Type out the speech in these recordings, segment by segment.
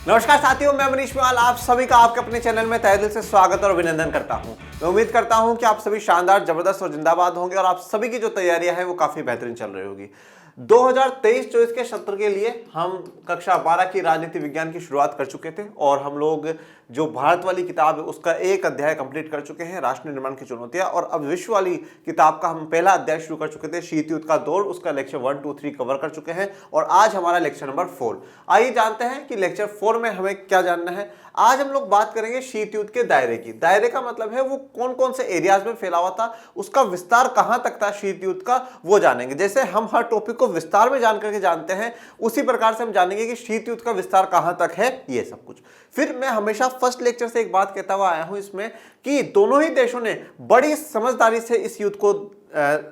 नमस्कार साथियों, मैं मनीष मेवाल आप सभी का आपके अपने चैनल में तहे दिल से स्वागत और अभिनंदन करता हूं। मैं उम्मीद करता हूं कि आप सभी शानदार, जबरदस्त और जिंदाबाद होंगे और आप सभी की जो तैयारियां हैं वो काफी बेहतरीन चल रही होगी। 2023-24 के सत्र के लिए हम कक्षा 12 की राजनीति विज्ञान की शुरुआत कर चुके थे और हम लोग जो भारत वाली किताब है उसका एक अध्याय कंप्लीट कर चुके हैं, राष्ट्र निर्माण की चुनौतियां, और अब विश्व वाली किताब का हम पहला अध्याय शुरू कर चुके थे, शीत युद्ध का दौर। उसका लेक्चर 1, 2, 3 कवर कर चुके हैं और आज हमारा लेक्चर नंबर 4। आइए जानते हैं कि लेक्चर 4 में हमें क्या जानना है। आज हम लोग बात करेंगे शीत युद्ध के दायरे की। दायरे का मतलब है वो कौन कौन से एरियाज में फैला हुआ था, उसका विस्तार कहां तक था शीत युद्ध का, वो जानेंगे। जैसे हम हर टॉपिक को विस्तार में जान करके जानते हैं, उसी प्रकार से हम जानेंगे कि शीत युद्ध का विस्तार कहां तक है, ये सब कुछ। फिर मैं हमेशा फर्स्ट लेक्चर से एक बात कहता हुआ आया हूं इसमें कि दोनों ही देशों ने बड़ी समझदारी से इस युद्ध को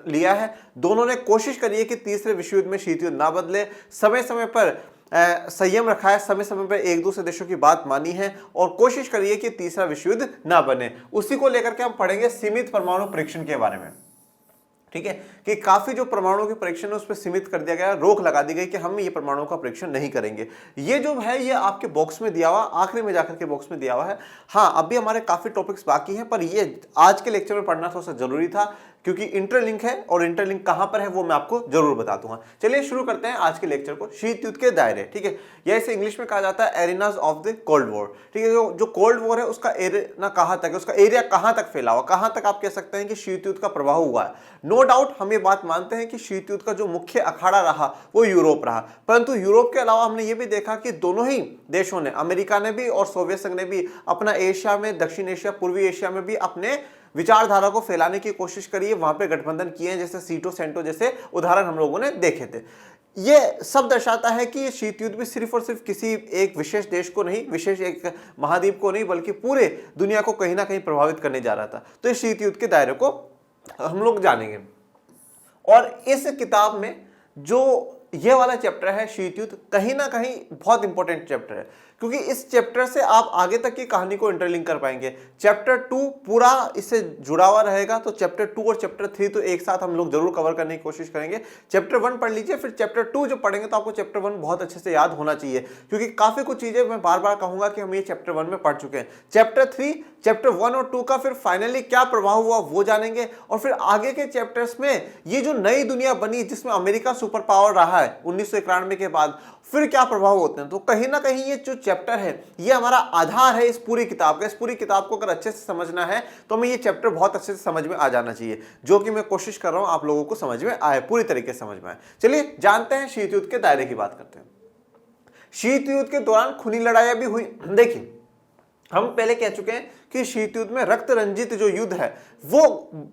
लिया है। दोनों ने कोशिश करी है कि तीसरे विश्व युद्ध में शीत युद्ध ना बदले, समय समय पर संयम रखा है, समय समय पर एक दूसरे देशों की बात मानी है और कोशिश करिए कि तीसरा विश्व युद्ध ना बने। उसी को लेकर के हम पढ़ेंगे सीमित परमाणु परीक्षण के बारे में। ठीक है कि काफी जो परमाणु के परीक्षण है उस पर सीमित कर दिया गया, रोक लगा दी गई कि हम ये परमाणु का परीक्षण नहीं करेंगे। ये जो है ये आपके बॉक्स में दिया हुआ, आखिरी में जाकर के बॉक्स में दिया हुआ है। हाँ, अभी हमारे काफी टॉपिक्स बाकी हैं, पर ये आज के लेक्चर में पढ़ना थोड़ा सा जरूरी था क्योंकि इंटरलिंक है और इंटरलिंक कहां पर है वो मैं आपको जरूर बता दूंगा। चलिए शुरू करते हैं आज के लेक्चर को। शीत युद्ध के दायरे, ठीक है, या इसे इंग्लिश में कहा जाता है arenas of the cold war. ठीक है, जो कोल्ड वॉर है उसका एरिया कहां तक है, उसका एरिया कहां तक फैला हुआ, कहां तक आप कह सकते हैं कि शीत युद्ध का प्रभाव हुआ है। नो डाउट हम ये बात मानते हैं कि शीत युद्ध का जो मुख्य अखाड़ा रहा वो यूरोप रहा, परंतु यूरोप के अलावा हमने ये भी देखा कि दोनों ही देशों ने, अमेरिका ने भी और सोवियत संघ ने भी अपना एशिया में, दक्षिण एशिया, पूर्वी एशिया में भी अपने विचारधारा को फैलाने की कोशिश करी है, वहां पे गठबंधन किए हैं, जैसे सीटो सेंटो जैसे उदाहरण हम लोगों ने देखे थे। ये सब दर्शाता है कि ये शीत युद्ध भी सिर्फ और सिर्फ किसी एक विशेष देश को नहीं, विशेष एक महाद्वीप को नहीं, बल्कि पूरे दुनिया को कहीं ना कहीं प्रभावित करने जा रहा था। तो इस शीत युद्ध के दायरे को हम लोग जानेंगे और इस किताब में जो ये वाला चैप्टर है शीत युद्ध, कहीं ना कहीं बहुत इंपॉर्टेंट चैप्टर है क्योंकि इस चैप्टर से आप आगे तक की कहानी को इंटरलिंक कर पाएंगे। चैप्टर 2 पूरा इससे जुड़ा हुआ रहेगा, तो चैप्टर 2 और चैप्टर 3 तो एक साथ हम लोग जरूर कवर करने की कोशिश करेंगे। चैप्टर 1 पढ़ लीजिए, फिर चैप्टर 2 जब पढ़ेंगे तो आपको चैप्टर 1 बहुत अच्छे से याद होना चाहिए क्योंकि काफी कुछ चीजें मैं बार बार कहूंगा कि हम ये चैप्टर 1 में पढ़ चुके हैं। चैप्टर 3, चैप्टर 1 और 2 का फिर फाइनली क्या प्रभाव हुआ वो जानेंगे और फिर आगे के चैप्टर्स में ये जो नई दुनिया बनी जिसमें अमेरिका सुपर पावर रहा है 1991 के बाद, फिर क्या प्रभाव होते हैं। तो कहीं ना कहीं ये जो चैप्टर है ये हमारा आधार है इस पूरी किताब का। इस पूरी किताब को अगर अच्छे से समझना है तो हमें ये चैप्टर बहुत अच्छे से समझ में आ जाना चाहिए, जो कि मैं कोशिश कर रहा हूं आप लोगों को समझ में आए, पूरी तरीके से समझ में आए। चलिए जानते हैं, शीत युद्ध के दायरे की बात करते हैं। शीत युद्ध के दौरान खूनी लड़ाइयां भी हुई। देखिए, हम पहले कह चुके हैं कि शीत युद्ध में रक्त रंजित जो युद्ध है वो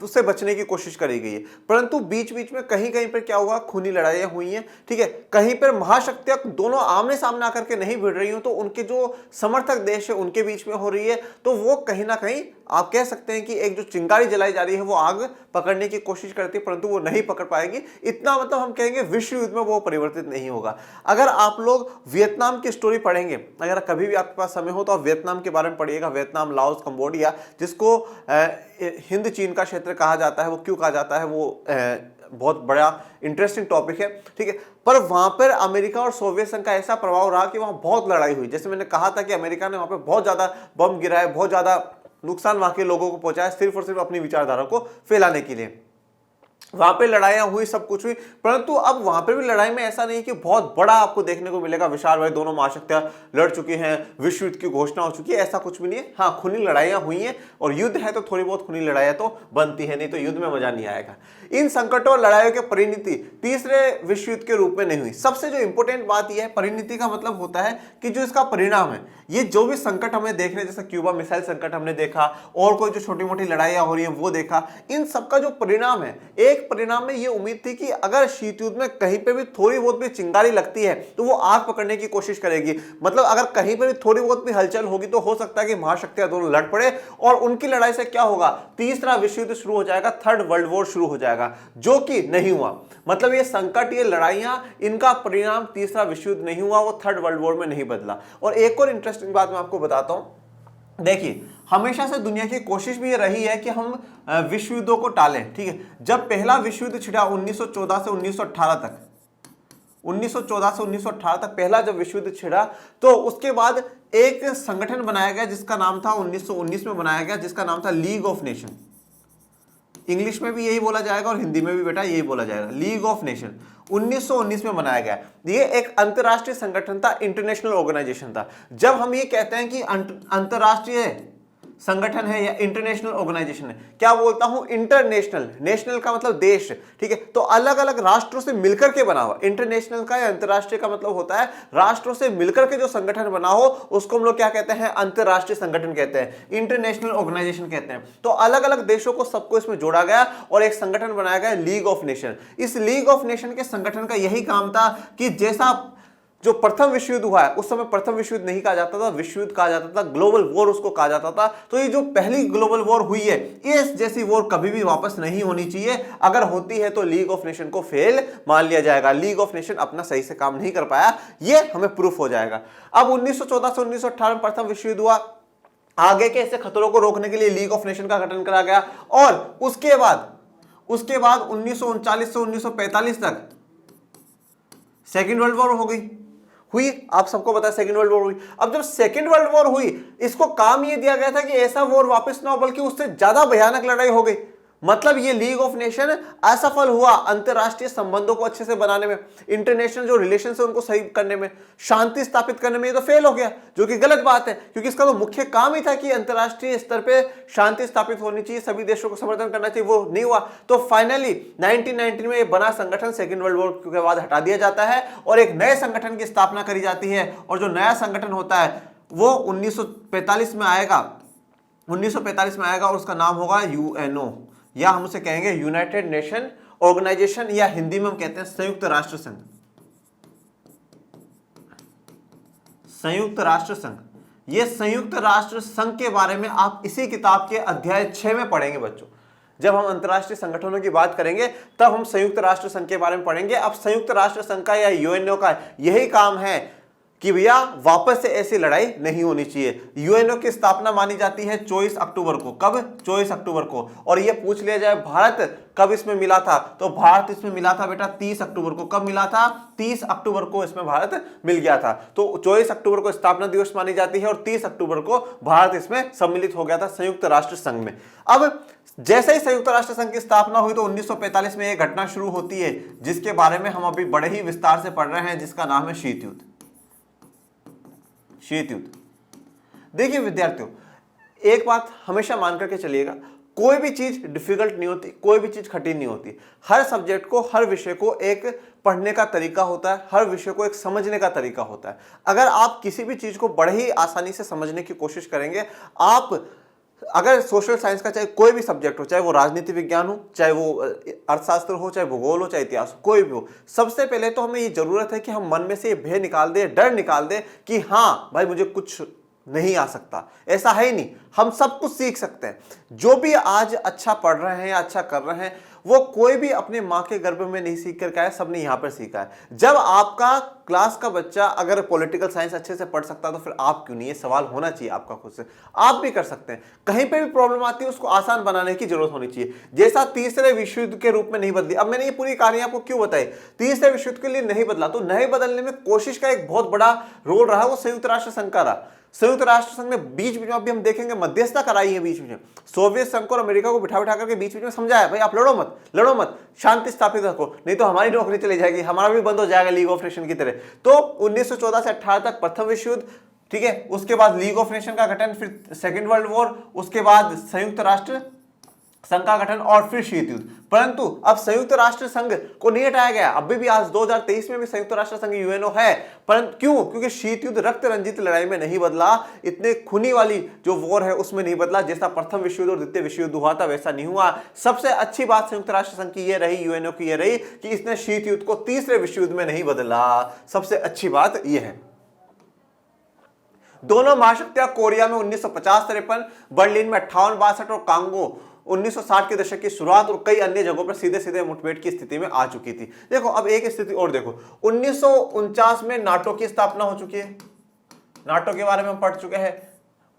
उससे बचने की कोशिश करी गई है, परंतु बीच बीच में कहीं कहीं पर क्या हुआ, खूनी लड़ाइयां हुई हैं। ठीक है, कहीं पर महाशक्तियां दोनों आमने सामने आकर के नहीं भिड़ रही हो, तो उनके जो समर्थक देश है उनके बीच में हो रही है, तो वो कहीं ना कहीं आप कह सकते हैं कि एक जो चिंगारी जलाई जा रही है वो आग पकड़ने की कोशिश करती है, परंतु वो नहीं पकड़ पाएगी। इतना मतलब हम कहेंगे विश्व युद्ध में वो परिवर्तित नहीं होगा। अगर आप लोग वियतनाम की स्टोरी पढ़ेंगे, अगर कभी भी आपके पास समय हो तो आप वियतनाम के बारे में पढ़िएगा। वियतनाम, लाओस, कंबोडिया, जिसको हिंद चीन का क्षेत्र कहा जाता है, वो क्यों कहा जाता है वो बहुत बड़ा इंटरेस्टिंग टॉपिक है। ठीक है, पर वहां पर अमेरिका और सोवियत संघ का ऐसा प्रभाव रहा कि वहां बहुत लड़ाई हुई। जैसे मैंने कहा था कि अमेरिका ने वहां पर बहुत ज्यादा बम गिराए, बहुत ज्यादा नुकसान वहां के लोगों को पहुंचाया, सिर्फ और सिर्फ अपनी विचारधारा को फैलाने के लिए। वहां पे लड़ाइयां हुई, सब कुछ हुई, परंतु अब वहां पे भी लड़ाई में ऐसा नहीं कि बहुत बड़ा आपको देखने को मिलेगा विशाल भाई दोनों महाशक्तियां लड़ चुकी हैं, विश्व युद्ध की घोषणा हो चुकी है, ऐसा कुछ भी नहीं है। हाँ, खूनी लड़ाइयां हुई हैं और युद्ध है तो थोड़ी बहुत खूनी लड़ाइयां तो बनती है, नहीं तो युद्ध में मजा नहीं आएगा। इन संकटों और लड़ाइयों की परिणति तीसरे विश्व युद्ध के रूप में नहीं हुई। सबसे जो इंपॉर्टेंट बात यह है, परिणति का मतलब होता है कि जो इसका परिणाम है, ये जो भी संकट हमें देख रहे हैं, जैसे क्यूबा मिसाइल संकट हमने देखा और कोई जो छोटी मोटी लड़ाइयां हो रही हैं वो देखा, इन सबका जो परिणाम है, एक परिणाम में ये उम्मीद थी कि अगर शीत युद्ध में कहीं पे भी थोड़ी बहुत भी चिंगारी लगती है तो वो आग पकड़ने की कोशिश करेगी। मतलब अगर कहीं पे भी थोड़ी बहुत भी हलचल होगी तो हो सकता है कि महाशक्तियां दोनों लड़ पड़े और उनकी लड़ाई से क्या होगा, तीसरा विश्व युद्ध शुरू हो जाएगा, थर्ड वर्ल्ड वॉर शुरू हो जाएगा, जो कि नहीं हुआ। मतलब ये संकट, ये लड़ाइयां, इनका परिणाम तीसरा विश्व युद्ध नहीं हुआ, वो थर्ड वर्ल्ड वॉर में नहीं बदला। और एक और इंटरेस्टिंग बात मैं आपको बताता हूं, देखिए हमेशा से दुनिया की कोशिश भी ये रही है कि हम विश्व युद्धों को टालें। ठीक है, जब पहला विश्व युद्ध छिड़ा 1914 से 1918 तक, 1914 से 1918 तक पहला जब विश्व युद्ध छिड़ा तो उसके बाद एक संगठन बनाया गया जिसका नाम था 1919 में बनाया गया, जिसका नाम था लीग ऑफ नेशन। इंग्लिश में भी यही बोला जाएगा और हिंदी में भी बेटा यही बोला जाएगा, लीग ऑफ नेशन। 1919 में बनाया गया। ये एक अंतरराष्ट्रीय संगठन था, इंटरनेशनल ऑर्गेनाइजेशन था। जब हम ये कहते हैं कि अंतरराष्ट्रीय संगठन है या इंटरनेशनल ऑर्गेनाइजेशन है, क्या बोलता हूं, इंटरनेशनल, नेशनल का मतलब देश, ठीक है, तो अलग अलग राष्ट्रों से मिलकर के बना हुआ। इंटरनेशनल का या अंतरराष्ट्रीय का मतलब होता है राष्ट्रों से मिलकर के जो संगठन बना हो उसको हम लोग क्या कहते हैं, अंतरराष्ट्रीय संगठन कहते हैं, इंटरनेशनल ऑर्गेनाइजेशन कहते हैं। तो अलग अलग देशों को सबको इसमें जोड़ा गया और एक संगठन बनाया गया, लीग ऑफ नेशन। इस लीग ऑफ नेशन के संगठन का यही काम था कि जैसा जो प्रथम विश्व युद्ध हुआ है, उस समय प्रथम विश्व युद्ध नहीं कहा जाता था, विश्व युद्ध कहा जाता था, ग्लोबल वॉर उसको कहा जाता था। तो ये जो पहली ग्लोबल वॉर हुई है, इस जैसी वॉर कभी भी वापस नहीं होनी चाहिए। अगर होती है तो लीग ऑफ नेशन को फेल मान लिया जाएगा, लीग ऑफ नेशन अपना सही से काम नहीं कर पाया, ये हमें प्रूफ हो जाएगा। अब 1914 से 1918 में प्रथम विश्व युद्ध हुआ, आगे के ऐसे खतरों को रोकने के लिए लीग ऑफ नेशन का गठन करा गया और उसके बाद 1939 से 1945 तक सेकेंड वर्ल्ड वॉर हो गई, हुई, आप सबको पता है सेकेंड वर्ल्ड वॉर हुई। अब जब सेकेंड वर्ल्ड वॉर हुई, इसको काम ये दिया गया था कि ऐसा वॉर वापस ना हो बल्कि उससे ज्यादा भयानक लड़ाई हो गई। मतलब ये लीग ऑफ नेशन असफल हुआ अंतरराष्ट्रीय संबंधों को अच्छे से बनाने में, इंटरनेशनल जो रिलेशन है उनको सही करने में, शांति स्थापित करने में, ये तो फेल हो गया, जो कि गलत बात है क्योंकि इसका तो मुख्य काम ही था कि अंतरराष्ट्रीय स्तर पे शांति स्थापित होनी चाहिए, सभी देशों को समर्थन करना चाहिए, वो नहीं हुआ। तो फाइनली 1919 में ये बना संगठन सेकेंड वर्ल्ड वॉर के बाद हटा दिया जाता है और एक नए संगठन की स्थापना करी जाती है और जो नया संगठन होता है वो 1945 में आएगा, 1945 में आएगा और उसका नाम होगा यूएनओ, या हम उसे कहेंगे यूनाइटेड नेशन ऑर्गेनाइजेशन, या हिंदी में हम कहते हैं संयुक्त राष्ट्र संघ। संयुक्त राष्ट्र संघ, ये संयुक्त राष्ट्र संघ के बारे में आप इसी किताब के अध्याय 6 में पढ़ेंगे बच्चों। जब हम अंतरराष्ट्रीय संगठनों की बात करेंगे तब हम संयुक्त राष्ट्र संघ के बारे में पढ़ेंगे। अब संयुक्त राष्ट्र संघ का या यूएनओ का यही काम है कि भैया वापस से ऐसी लड़ाई नहीं होनी चाहिए। यूएनओ की स्थापना मानी जाती है 24 अक्टूबर को। कब? 24 अक्टूबर को। और ये पूछ लिया जाए भारत कब इसमें मिला था, तो भारत इसमें मिला था बेटा 30 अक्टूबर को। कब मिला था? 30 अक्टूबर को इसमें भारत मिल गया था। तो 24 अक्टूबर को स्थापना दिवस मानी जाती है और 30 अक्टूबर को भारत इसमें सम्मिलित हो गया था संयुक्त राष्ट्र संघ में। अब जैसे ही संयुक्त राष्ट्र संघ की स्थापना हुई तो 1945 में एक घटना शुरू होती है जिसके बारे में हम अभी बड़े ही विस्तार से पढ़ रहे हैं, जिसका नाम है शीत युद्ध। शीत युद्ध। देखिए विद्यार्थियों, एक बात हमेशा मान करके चलिएगा, कोई भी चीज डिफिकल्ट नहीं होती, कोई भी चीज कठिन नहीं होती। हर सब्जेक्ट को, हर विषय को एक पढ़ने का तरीका होता है, हर विषय को एक समझने का तरीका होता है। अगर आप किसी भी चीज को बड़े ही आसानी से समझने की कोशिश करेंगे, आप अगर सोशल साइंस का चाहे कोई भी सब्जेक्ट हो, चाहे वो राजनीति विज्ञान हो, चाहे वो अर्थशास्त्र हो, चाहे भूगोल हो, चाहे इतिहास हो, कोई भी हो, सबसे पहले तो हमें ये जरूरत है कि हम मन में से ये भय निकाल दें, डर निकाल दें कि हाँ भाई मुझे कुछ नहीं आ सकता। ऐसा है ही नहीं, हम सब कुछ सीख सकते हैं। जो भी आज अच्छा पढ़ रहे हैं या अच्छा कर रहे हैं, वो कोई भी अपने माँ के गर्भ में नहीं सीख कर आया, सबने यहाँ पर सीखा है। जब आपका क्लास का बच्चा अगर पॉलिटिकल साइंस अच्छे से पढ़ सकता है तो फिर आप क्यों नहीं? ये सवाल होना चाहिए आपका खुद से। आप भी कर सकते हैं। कहीं पे भी प्रॉब्लम आती है उसको आसान बनाने की जरूरत होनी चाहिए। जैसा तीसरे विश्व युद्ध के रूप में नहीं बदली, अब मैंने ये पूरी कहानी आपको क्यों बताई, तीसरे विश्व युद्ध के लिए नहीं बदला, तो नहीं बदलने में कोशिश का एक बहुत बड़ा रोल रहा, वो संयुक्त राष्ट्र संघ का रहा। संयुक्त राष्ट्र संघ ने बीच बीच में अभी हम देखेंगे मध्यस्थता कराई है बीच में, सोवियत संघ को और अमेरिका को बिठा बिठा करके बीच बीच में समझाया भाई आप लड़ो मत, शांति स्थापित रखो, नहीं तो हमारी नौकरी चली जाएगी, हमारा भी बंद हो जाएगा लीग ऑफ नेशन की तरह। तो 1914 से 18 तक प्रथम विश्व युद्ध, ठीक है, उसके बाद लीग ऑफ नेशन का गठन, फिर सेकेंड वर्ल्ड वॉर, उसके बाद संयुक्त राष्ट्र संघ का गठन और फिर शीत युद्ध। परंतु अब संयुक्त राष्ट्र संघ को नहीं हटाया गया, अभी भी आज 2023 में भी संयुक्त राष्ट्र संघ यूएनओ है। परंतु क्यों? क्योंकि शीत युद्ध रक्त रंजित लड़ाई में नहीं बदला, इतने खूनी वाली जो वॉर है उसमें नहीं बदला। जैसा प्रथम विश्व युद्ध और द्वितीय विश्व युद्ध हुआ था वैसा नहीं हुआ। सबसे अच्छी बात संयुक्त राष्ट्र संघ की यह रही, यूएनओ की यह रही कि इसने शीत युद्ध को तीसरे विश्व युद्ध में नहीं बदला। सबसे अच्छी बात यह है। दोनों महाशक्तियां कोरिया में 1950-53, बर्लिन में 58-62 और कांगो 1960 के दशक की शुरुआत और कई अन्य जगहों पर सीधे सीधे मुठभेड़ की स्थिति में आ चुकी थी। देखो अब एक स्थिति और देखो, 1949 में नाटो की स्थापना हो चुकी है, नाटो के बारे में हम पढ़ चुके हैं,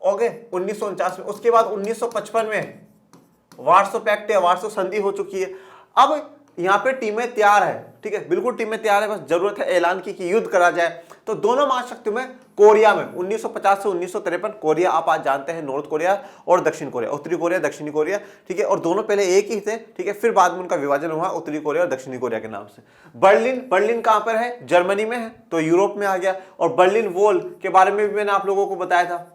ओके, 1949 में। उसके बाद 1955 में वार्सो पैक्ट या वार्सो संधि हो चुकी है। अब यहाँ पे टीमें तैयार है, ठीक है, बिल्कुल टीमें तैयार है, बस जरूरत है ऐलान की कि युद्ध करा जाए। तो दोनों महाशक्तियों में कोरिया में 1950 से 1953, कोरिया आप आज जानते हैं नॉर्थ कोरिया और दक्षिण कोरिया, उत्तरी कोरिया दक्षिणी कोरिया, ठीक है, और दोनों पहले एक ही थे, ठीक है, फिर बाद में उनका विभाजन हुआ उत्तरी कोरिया और दक्षिणी कोरिया के नाम से। बर्लिन कहां पर है? जर्मनी में है, तो यूरोप में आ गया। और बर्लिन वॉल के बारे में भी मैंने आप लोगों को बताया था,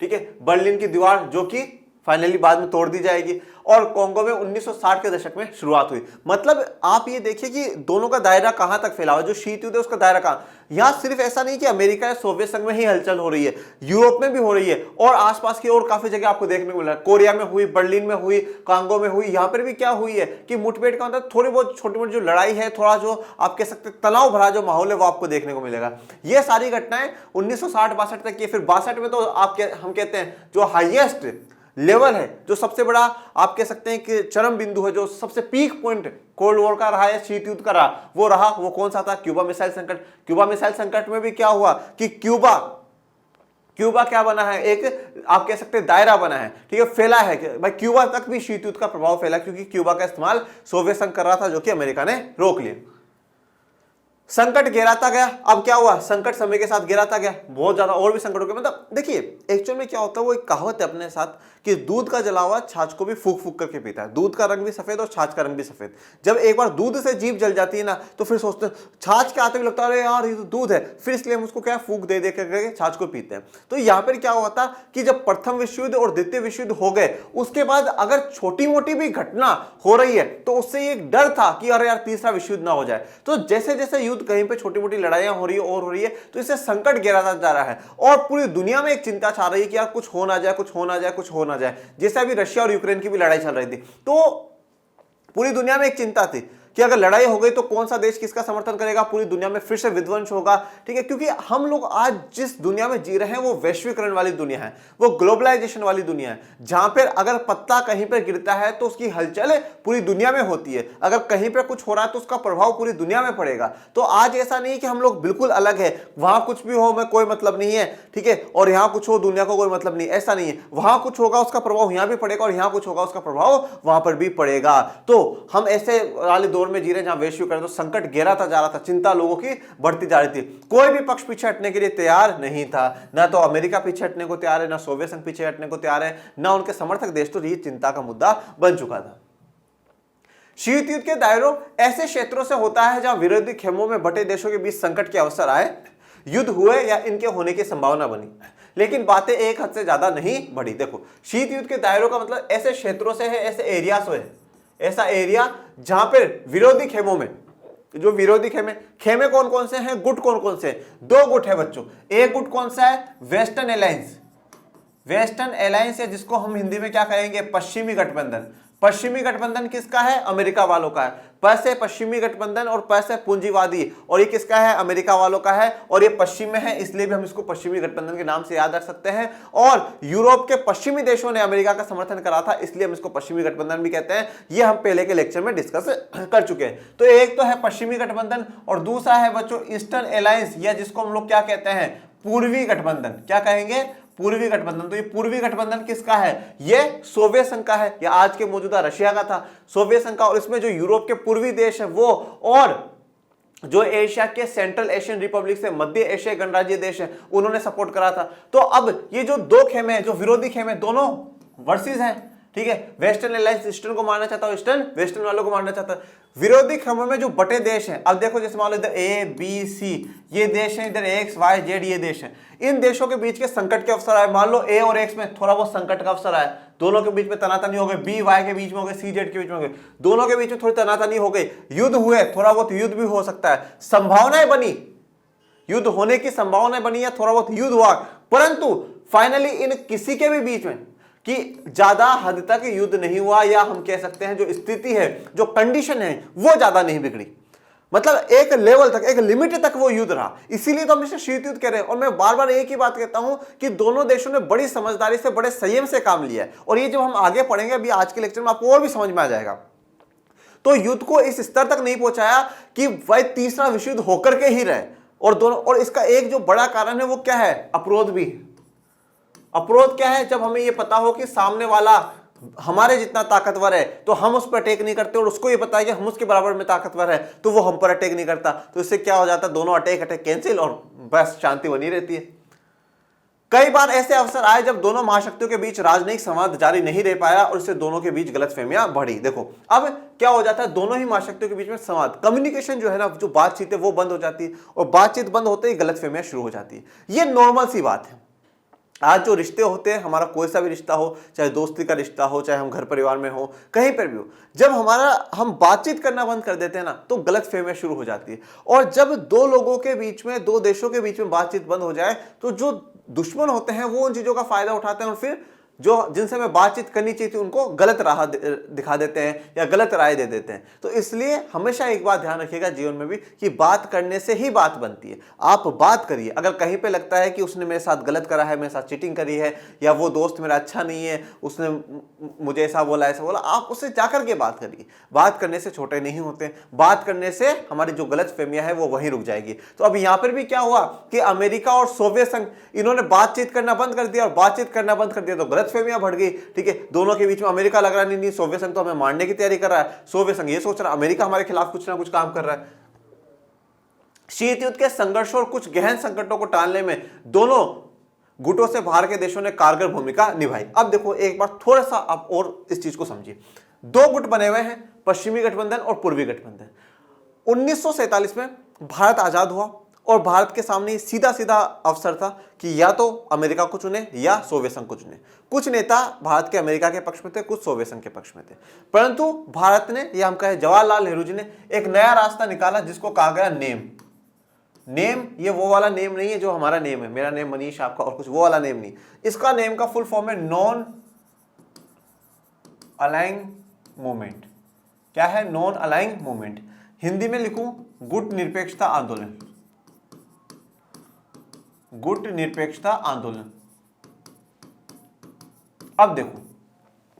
ठीक है, बर्लिन की दीवार जो कि फाइनली बाद में तोड़ दी जाएगी। और कोंगो में 1960 के दशक में शुरुआत हुई। मतलब आप ये देखिए कि दोनों का दायरा कहां तक फैला हुआ है, जो शीत युद्ध है उसका दायरा कहां। यहां सिर्फ ऐसा नहीं कि अमेरिका या सोवियत संघ में ही हलचल हो रही है, यूरोप में भी हो रही है और आसपास की और काफी जगह आपको देखने को मिल रहा है। कोरिया में हुई, बर्लिन में हुई, कांगो में हुई, यहां पर भी क्या हुई है कि मुठभेड़ का मतलब थोड़ी बहुत छोटी मोटी जो लड़ाई है, थोड़ा जो आप कह सकते तनाव भरा जो माहौल है वो आपको देखने को मिलेगा। ये सारी घटनाएं 1960-62 तक की। फिर 62 में तो हम कहते हैं जो हाईएस्ट लेवल है, जो सबसे बड़ा आप कह सकते हैं कि चरम बिंदु है, जो सबसे पीक पॉइंट कोल्ड वॉर का रहा है, शीत युद्ध का रहा, वो कौन सा था? क्यूबा मिसाइल संकट। क्यूबा मिसाइल संकट में भी क्या हुआ कि क्यूबा क्या बना है, एक आप कह सकते हैं दायरा बना है, ठीक है, फैला है कि भाई क्यूबा तक भी शीत युद्ध का प्रभाव फैला, क्योंकि क्यूबा का इस्तेमाल सोवियत संघ कर रहा था, जो कि अमेरिका ने रोक लिया। संकट गिराता गया। अब क्या हुआ? संकट समय के साथ गिराता गया, बहुत ज्यादा और भी संकट हो गया। मतलब देखिए एक्चुअल में क्या होता है, वो एक कहावत है अपने साथ कि दूध का जला हुआ छाछ को भी फूक फूक करके पीता है। दूध का रंग भी सफेद और छाछ का रंग भी सफेद। जब एक बार दूध से जीभ जल जाती है ना, तो फिर सोचते हैं, छाछ के आते भी लगता है अरे यार ये तो दूध है, फिर इसलिए हम उसको क्या फूक दे दे करके छाछ को पीते हैं। तो यहाँ पर क्या हुआ था कि जब प्रथम विश्व युद्ध और द्वितीय विश्व युद्ध हो गए, उसके बाद अगर छोटी मोटी भी घटना हो रही है तो उससे एक डर था कि अरे यार तीसरा विश्व युद्ध ना हो जाए। तो जैसे जैसे युद्ध कहीं पे छोटी मोटी लड़ाइयां हो रही है और हो रही है, तो इससे संकट गिराता जा रहा है और पूरी दुनिया में एक चिंता छा रही है कि यार कुछ हो ना जाए, कुछ हो ना जाए, कुछ हो ना जाए। जैसे अभी रशिया और यूक्रेन की भी लड़ाई चल रही थी, तो पूरी दुनिया में एक चिंता थी कि अगर लड़ाई हो गई तो कौन सा देश किसका समर्थन करेगा, पूरी दुनिया में फिर से विध्वंस होगा, ठीक है, क्योंकि हम लोग आज जिस दुनिया में जी रहे हैं वो वैश्वीकरण वाली दुनिया है, वो ग्लोबलाइजेशन वाली दुनिया है, जहां पर अगर पत्ता कहीं पर गिरता है तो उसकी हलचल पूरी दुनिया में होती है, अगर कहीं पर कुछ हो रहा है तो उसका प्रभाव पूरी दुनिया में पड़ेगा। तो आज ऐसा नहीं कि हम लोग बिल्कुल अलग है, वहां कुछ भी हो हमें कोई मतलब नहीं है, ठीक है, और यहां कुछ हो दुनिया को कोई मतलब नहीं, ऐसा नहीं है। वहां कुछ होगा उसका प्रभाव यहां भी पड़ेगा और यहां कुछ होगा उसका प्रभाव वहां पर भी पड़ेगा। तो हम ऐसे वाले दौर में जी रहे जहां वैश्वीकरण, तो संकट गहराता जा रहा था, चिंता लोगों की बढ़ती जा रही थी। कोई भी पक्ष पीछे हटने के लिए तैयार नहीं था, ना तो अमेरिका पीछे हटने को तैयार है, ना सोवियत संघ पीछे हटने को तैयार है, ना उनके समर्थक देश। तो ये चिंता का मुद्दा बन चुका था। शीत युद्ध के दायरों ऐसे क्षेत्रों से होता है जहां विरोधी खेमों में बटे देशों के बीच संकट के अवसर आए, युद्ध हुए या इनके होने की संभावना बनी, लेकिन बातें एक हद से ज्यादा नहीं बढ़ी। देखो शीत युद्ध के दायरों का मतलब ऐसे क्षेत्रों से है, ऐसे एरिया से है, ऐसा एरिया जहां पर विरोधी खेमों में, जो विरोधी खेमे कौन कौन से हैं, गुट कौन कौन से हैं? दो गुट है बच्चों। एक गुट कौन सा है? Western alliance. वेस्टर्न अलायंस है जिसको हम हिंदी में क्या कहेंगे? पश्चिमी गठबंधन। पश्चिमी गठबंधन किसका है? अमेरिका वालों का है। पैसे पश्चिमी गठबंधन और पैसे पूंजीवादी, और ये किसका है? अमेरिका वालों का है, और ये पश्चिम में है इसलिए भी हम इसको पश्चिमी गठबंधन के नाम से याद रख सकते हैं। और यूरोप के पश्चिमी देशों ने अमेरिका का समर्थन करा था, इसलिए हम इसको पश्चिमी गठबंधन भी कहते हैं। ये हम पहले के लेक्चर में डिस्कस कर चुके हैं। तो एक तो है पश्चिमी गठबंधन और दूसरा है बच्चों ईस्टर्न अलायंस, या जिसको हम लोग क्या कहते हैं? पूर्वी गठबंधन। क्या कहेंगे? पूर्वी गठबंधन। तो ये पूर्वी गठबंधन किसका है? ये सोवियत संघ का है, या आज के मौजूदा रशिया का था, सोवियत संघ का। और इसमें जो यूरोप के पूर्वी देश है वो, और जो एशिया के सेंट्रल एशियन रिपब्लिक से मध्य एशियाई गणराज्य देश है, उन्होंने सपोर्ट करा था। तो अब ये जो दो खेमे हैं, जो विरोधी खेमे, दोनों वर्सेस हैं, ठीक है। वेस्टर्न अलायंस ईस्टर्न को मारना चाहता है, ईस्टर्न वेस्टर्न वालों को मारना चाहता है। विरोधी खेमों में जो बटे देश हैं, अब देखो जैसे मान लो इधर ए बी सी ये देश हैं, इधर एक्स वाई जेड ये देश हैं, इन देशों के बीच के संकट के अवसर आए। मान लो ए और एक्स में थोड़ा बहुत संकट का अवसर आया, दोनों के बीच में तनातनी हो गई, बी वाई के बीच में हो गई, सी जेड के बीच में हो गई, दोनों के बीच में थोड़ी तनातनी हो गई, युद्ध हुए, थोड़ा बहुत युद्ध भी हो सकता है, संभावनाएं बनी, युद्ध होने की संभावनाएं बनी या थोड़ा बहुत युद्ध हुआ, परंतु फाइनली इन किसी के भी बीच में कि ज्यादा हद तक युद्ध नहीं हुआ, या हम कह सकते हैं जो स्थिति है, जो कंडीशन है, वो ज्यादा नहीं बिगड़ी। मतलब एक लेवल तक, एक लिमिट तक वो युद्ध रहा। इसीलिए तो हम इसे शीत युद्ध कह रहे हैं। और मैं बार बार एक ही बात कहता हूं कि दोनों देशों ने बड़ी समझदारी से, बड़े संयम से काम लिया है, और ये जब हम आगे पढ़ेंगे अभी आज के लेक्चर में आपको और भी समझ में आ जाएगा। तो युद्ध को इस स्तर तक नहीं पहुंचाया कि वह तीसरा विश्व युद्ध होकर के ही रहे। और दोनों, और इसका एक जो बड़ा कारण है वो क्या है? अवरोध भी। अवरोध क्या है? जब हमें ये पता हो कि सामने वाला हमारे जितना ताकतवर है तो हम उस पर अटैक नहीं करते, और उसको ये पता है कि हम उसके बराबर में ताकतवर है तो वो हम पर अटैक नहीं करता। तो इससे क्या हो जाता है, दोनों अटैक कैंसिल और बस शांति बनी रहती है। कई बार ऐसे अवसर आए जब दोनों महाशक्तियों के बीच राजनयिक संवाद जारी नहीं रह पाया और इससे दोनों के बीच गलतफहमियां बढ़ी। देखो अब क्या हो जाता है, दोनों ही महाशक्तियों के बीच में संवाद, कम्युनिकेशन जो है ना, जो बातचीत है वो बंद हो जाती है, और बातचीत बंद होते ही गलतफहमियां शुरू हो जाती है। ये नॉर्मल सी बात है। आज जो रिश्ते होते हैं, हमारा कोई सा भी रिश्ता हो, चाहे दोस्ती का रिश्ता हो, चाहे हम घर परिवार में हो, कहीं पर भी हो, जब हम बातचीत करना बंद कर देते हैं ना तो गलतफहमियां शुरू हो जाती है। और जब दो लोगों के बीच में, दो देशों के बीच में बातचीत बंद हो जाए तो जो दुश्मन होते हैं वो उन चीजों का फायदा उठाते हैं और फिर जो जिनसे हमें बातचीत करनी चाहिए थी उनको गलत राह दिखा देते हैं या गलत राय दे देते हैं। तो इसलिए हमेशा एक बात ध्यान रखिएगा जीवन में भी कि बात करने से ही बात बनती है। आप बात करिए। अगर कहीं पे लगता है कि उसने मेरे साथ गलत करा है, मेरे साथ चीटिंग करी है, या वो दोस्त मेरा अच्छा नहीं है, उसने मुझे ऐसा बोला ऐसा बोला, आप उससे जाकर के बात करिए। बात करने से छोटे नहीं होते, बात करने से हमारी जो गलत फहमियां है वो वहीं रुक जाएगी। तो अब यहाँ पर भी क्या हुआ कि अमेरिका और सोवियत संघ, इन्होंने बातचीत करना बंद कर दिया, और बातचीत करना बंद कर दिया तो गलतफहमियां बढ़ गई। ठीक है, दोनों के बीच में अमेरिका लग रहा नहीं सोवियत संघ तो हमें मारने की तैयारी कर रहा है, सोवियत संघ ये सोच रहा है अमेरिका हमारे खिलाफ कुछ ना कुछ काम कर रहा है। शीत युद्ध के संघर्षों और कुछ गहन संकटों को टालने में दोनों गुटों से बाहर के देशों ने कारगर भूमिका निभाई। अब देखो एक बार थोड़ा सा आप और इस चीज को समझिए। दो गुट बने हुए हैं, पश्चिमी गठबंधन और पूर्वी गठबंधन। 1947 में भारत आजाद हुआ और भारत के सामने सीधा सीधा अवसर था कि या तो अमेरिका को चुने या सोवियत संघ को चुने। कुछ नेता भारत के अमेरिका के पक्ष में थे, कुछ सोवियत संघ के पक्ष में थे, परंतु भारत ने, या हम कहें जवाहरलाल नेहरू जी ने, एक नया रास्ता निकाला जिसको कहा गया नेम। ये वो वाला नेम नहीं है जो हमारा नेम है, मेरा नेम मनीष, आपका और कुछ, वो वाला नेम नहीं। इसका नेम का फुल फॉर्म है नॉन अलाइंग मूवमेंट। क्या है? Non अलाइंग movement. हिंदी में लिखूं, गुट निरपेक्षता आंदोलन। गुट निरपेक्षता आंदोलन। अब देखो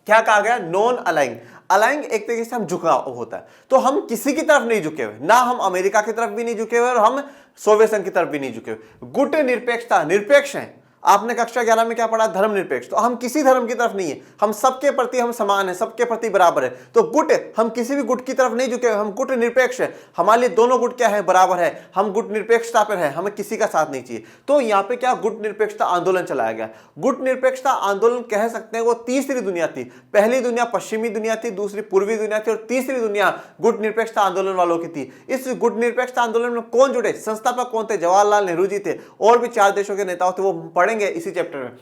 क्या कहा गया, नॉन अलाइंग। अलाइंग एक तरीके से हम झुकाव होता है, तो हम किसी की तरफ नहीं झुके हुए, ना हम अमेरिका की तरफ भी नहीं झुके हुए और हम सोवियत संघ की तरफ भी नहीं झुके हुए। गुट निरपेक्षता, निरपेक्ष है। आपने कक्षा 11 में क्या पढ़ा? धर्मनिरपेक्ष। तो हम किसी धर्म की तरफ नहीं है, हम सबके प्रति हम समान है, सबके प्रति बराबर है। तो गुट, हम किसी भी गुट की तरफ नहीं झुके, हम गुट निरपेक्ष है। हमारे लिए दोनों गुट क्या है? बराबर है। हम गुट निरपेक्षता पर है, हमें किसी का साथ नहीं चाहिए। तो यहाँ पे क्या गुट निरपेक्षता आंदोलन चलाया गया। गुट निरपेक्षता आंदोलन कह सकते हैं वो तीसरी दुनिया थी। पहली दुनिया पश्चिमी दुनिया थी, दूसरी पूर्वी दुनिया थी, और तीसरी दुनिया गुट निरपेक्षता आंदोलन वालों की थी। इस गुट निरपेक्षता आंदोलन में कौन जुड़े? संस्थापक कौन थे? जवाहरलाल नेहरू जी थे, और भी 4 देशों के नेता थे, वो पढ़ेंगे इसी चैप्टर में।